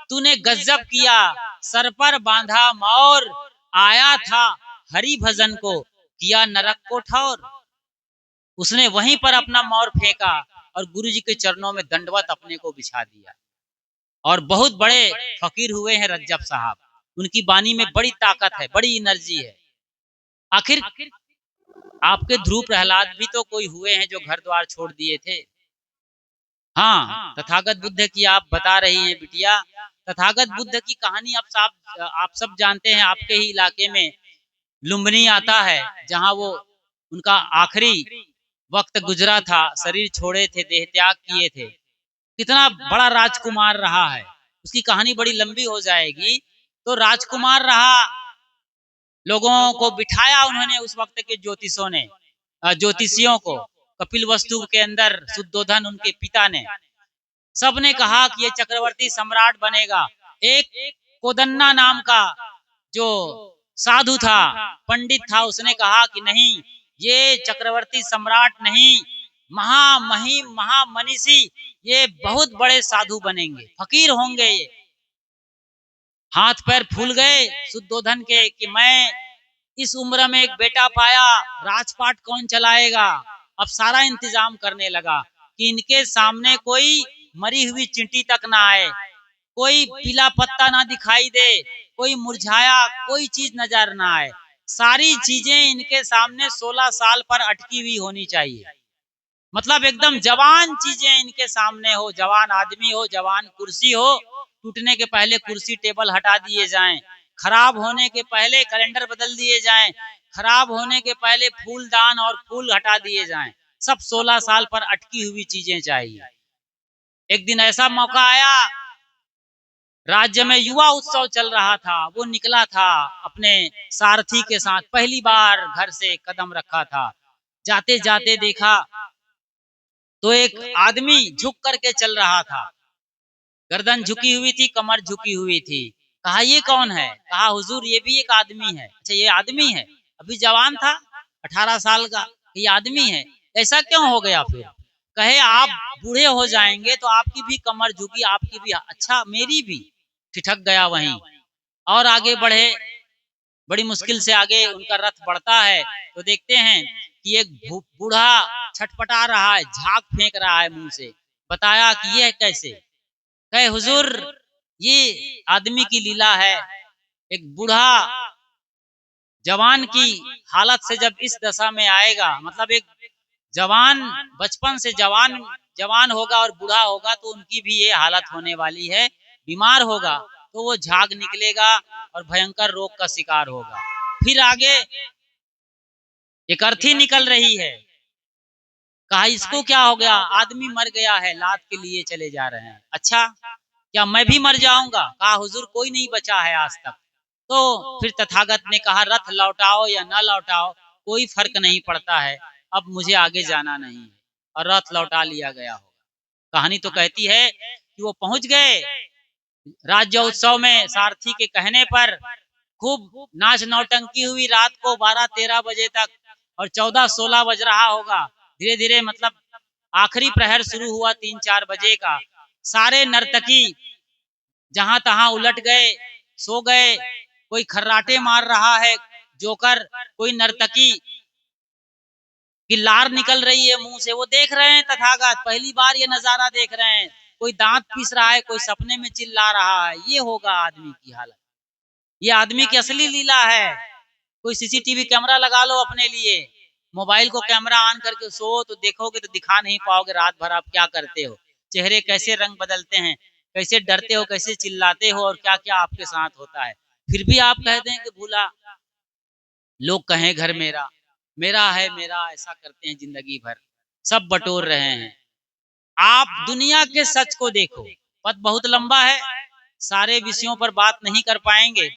तूने गज्जब किया, सर पर बांधा मोर, आया था हरि भजन को, किया नरक को ठौर। उसने वहीं पर अपना मोर फेंका और गुरु जी के चरणों में दंडवत अपने को बिछा दिया। और बहुत बड़े फकीर हुए हैं रज्जब साहब, उनकी बानी में बड़ी ताकत है, बड़ी एनर्जी है। आखिर आपके ध्रुव प्रहलाद भी तो कोई हुए हैं जो घर द्वार छोड़ दिए थे। हाँ, तथागत बुद्ध की आप बता रही हैं बिटिया। तथागत बुद्ध की कहानी आप सब जानते हैं। आपके ही इलाके में लुम्बिनी आता है, जहां वो उनका आखिरी वक्त गुजरा था, शरीर छोड़े थे, देह त्याग किए थे। कितना बड़ा राजकुमार रहा है, उसकी कहानी बड़ी लंबी हो जाएगी। तो राजकुमार रहा, लोगों को बिठाया उन्होंने उस वक्त के ज्योतिषों ने, ज्योतिषियों को, कपिल वस्तु के अंदर शुद्धोधन उनके पिता ने, सबने कहा कि ये चक्रवर्ती सम्राट बनेगा। एक कोदन्ना नाम का जो साधु था, पंडित था, उसने कहा कि नहीं, ये चक्रवर्ती सम्राट नहीं, महामहिम महामनीषी, ये बहुत बड़े साधु बनेंगे, फकीर होंगे ये। हाथ पैर फूल गए शुद्धोधन के कि मैं इस उम्र में एक बेटा पाया, राजपाट कौन चलाएगा। अब सारा इंतजाम करने लगा कि इनके सामने कोई मरी हुई चींटी तक ना आए, कोई पीला पत्ता ना दिखाई दे, कोई मुरझाया कोई चीज नजर ना आए। सारी चीजें इनके सामने 16 साल पर अटकी हुई होनी चाहिए। मतलब एकदम जवान चीजें इनके सामने हो, जवान आदमी हो, जवान कुर्सी हो, टूटने के पहले कुर्सी टेबल हटा दिए जाएं, खराब होने के पहले कैलेंडर बदल दिए जाएं, खराब होने के पहले फूलदान और फूल हटा दिए जाएं। सब 16 साल पर अटकी हुई चीजें चाहिए। एक दिन ऐसा मौका आया, राज्य में युवा उत्सव चल रहा था, वो निकला था अपने सारथी के साथ, पहली बार घर से कदम रखा था। जाते जाते देखा तो एक आदमी झुक करके चल रहा था, गर्दन झुकी हुई थी, कमर झुकी हुई थी। कहा ये कौन है? कहा हुजूर ये भी एक आदमी है। अच्छा ये आदमी है? अभी जवान था 18 साल का, ये आदमी है, ऐसा क्यों हो गया? फिर कहे आप बूढ़े हो जाएंगे तो आपकी भी कमर झुकी, आपकी भी। अच्छा मेरी भी। ठिठक गया वहीं और आगे बढ़े। बड़ी मुश्किल से आगे उनका रथ बढ़ता है तो देखते हैं कि एक बूढ़ा छटपटा रहा है, झाग फेंक रहा है मुंह से। बताया कि ये कैसे? कहे हुजूर ये आदमी की लीला है। एक बूढ़ा जवान की हालत से जब इस दशा में आएगा, मतलब एक जवान बचपन से जवान जवान होगा और बूढ़ा होगा तो उनकी भी ये हालत होने वाली है, बीमार होगा तो वो झाग निकलेगा और भयंकर रोग का शिकार होगा। फिर आगे एक अर्थी निकल रही है। कहा इसको क्या हो गया? आदमी मर गया है, लात के लिए चले जा रहे हैं। अच्छा क्या मैं भी मर जाऊंगा? कहा हुजूर कोई नहीं बचा है आज तक। तो फिर तथागत ने कहा रथ लौटाओ या न लौटाओ कोई फर्क नहीं पड़ता है, अब मुझे आगे जाना नहीं है। और रथ लौटा लिया गया होगा। कहानी तो कहती है कि वो पहुंच गए राज्य उत्सव में सारथी के कहने पर। खूब नाच नौटंकी हुई रात को 12-13 बजे तक, और 14-16 बज रहा होगा। धीरे धीरे मतलब आखिरी प्रहर शुरू हुआ 3-4 बजे का। सारे नर्तकी जहां तहां उलट गए, सो गए। कोई खर्राटे मार रहा है जोकर, कोई नर्तकी की लार निकल रही है मुंह से, वो देख रहे हैं तथागत, पहली बार ये नजारा देख रहे हैं। कोई दांत पीस रहा है, कोई सपने में चिल्ला रहा है। ये होगा आदमी की हालत, ये आदमी की असली लीला है। कोई सीसीटीवी कैमरा लगा लो अपने लिए, मोबाइल को कैमरा ऑन करके सो तो देखोगे तो दिखा नहीं पाओगे रात भर आप क्या करते हो, चेहरे कैसे रंग बदलते हैं, कैसे डरते हो, कैसे चिल्लाते हो, और क्या क्या आपके साथ होता है। फिर भी आप कहते हैं कि भूला, लोग कहें घर मेरा, मेरा है मेरा, ऐसा करते हैं जिंदगी भर, सब बटोर रहे हैं। आप दुनिया के सच को देखो। पद बहुत लंबा है, सारे विषयों पर बात नहीं कर पाएंगे।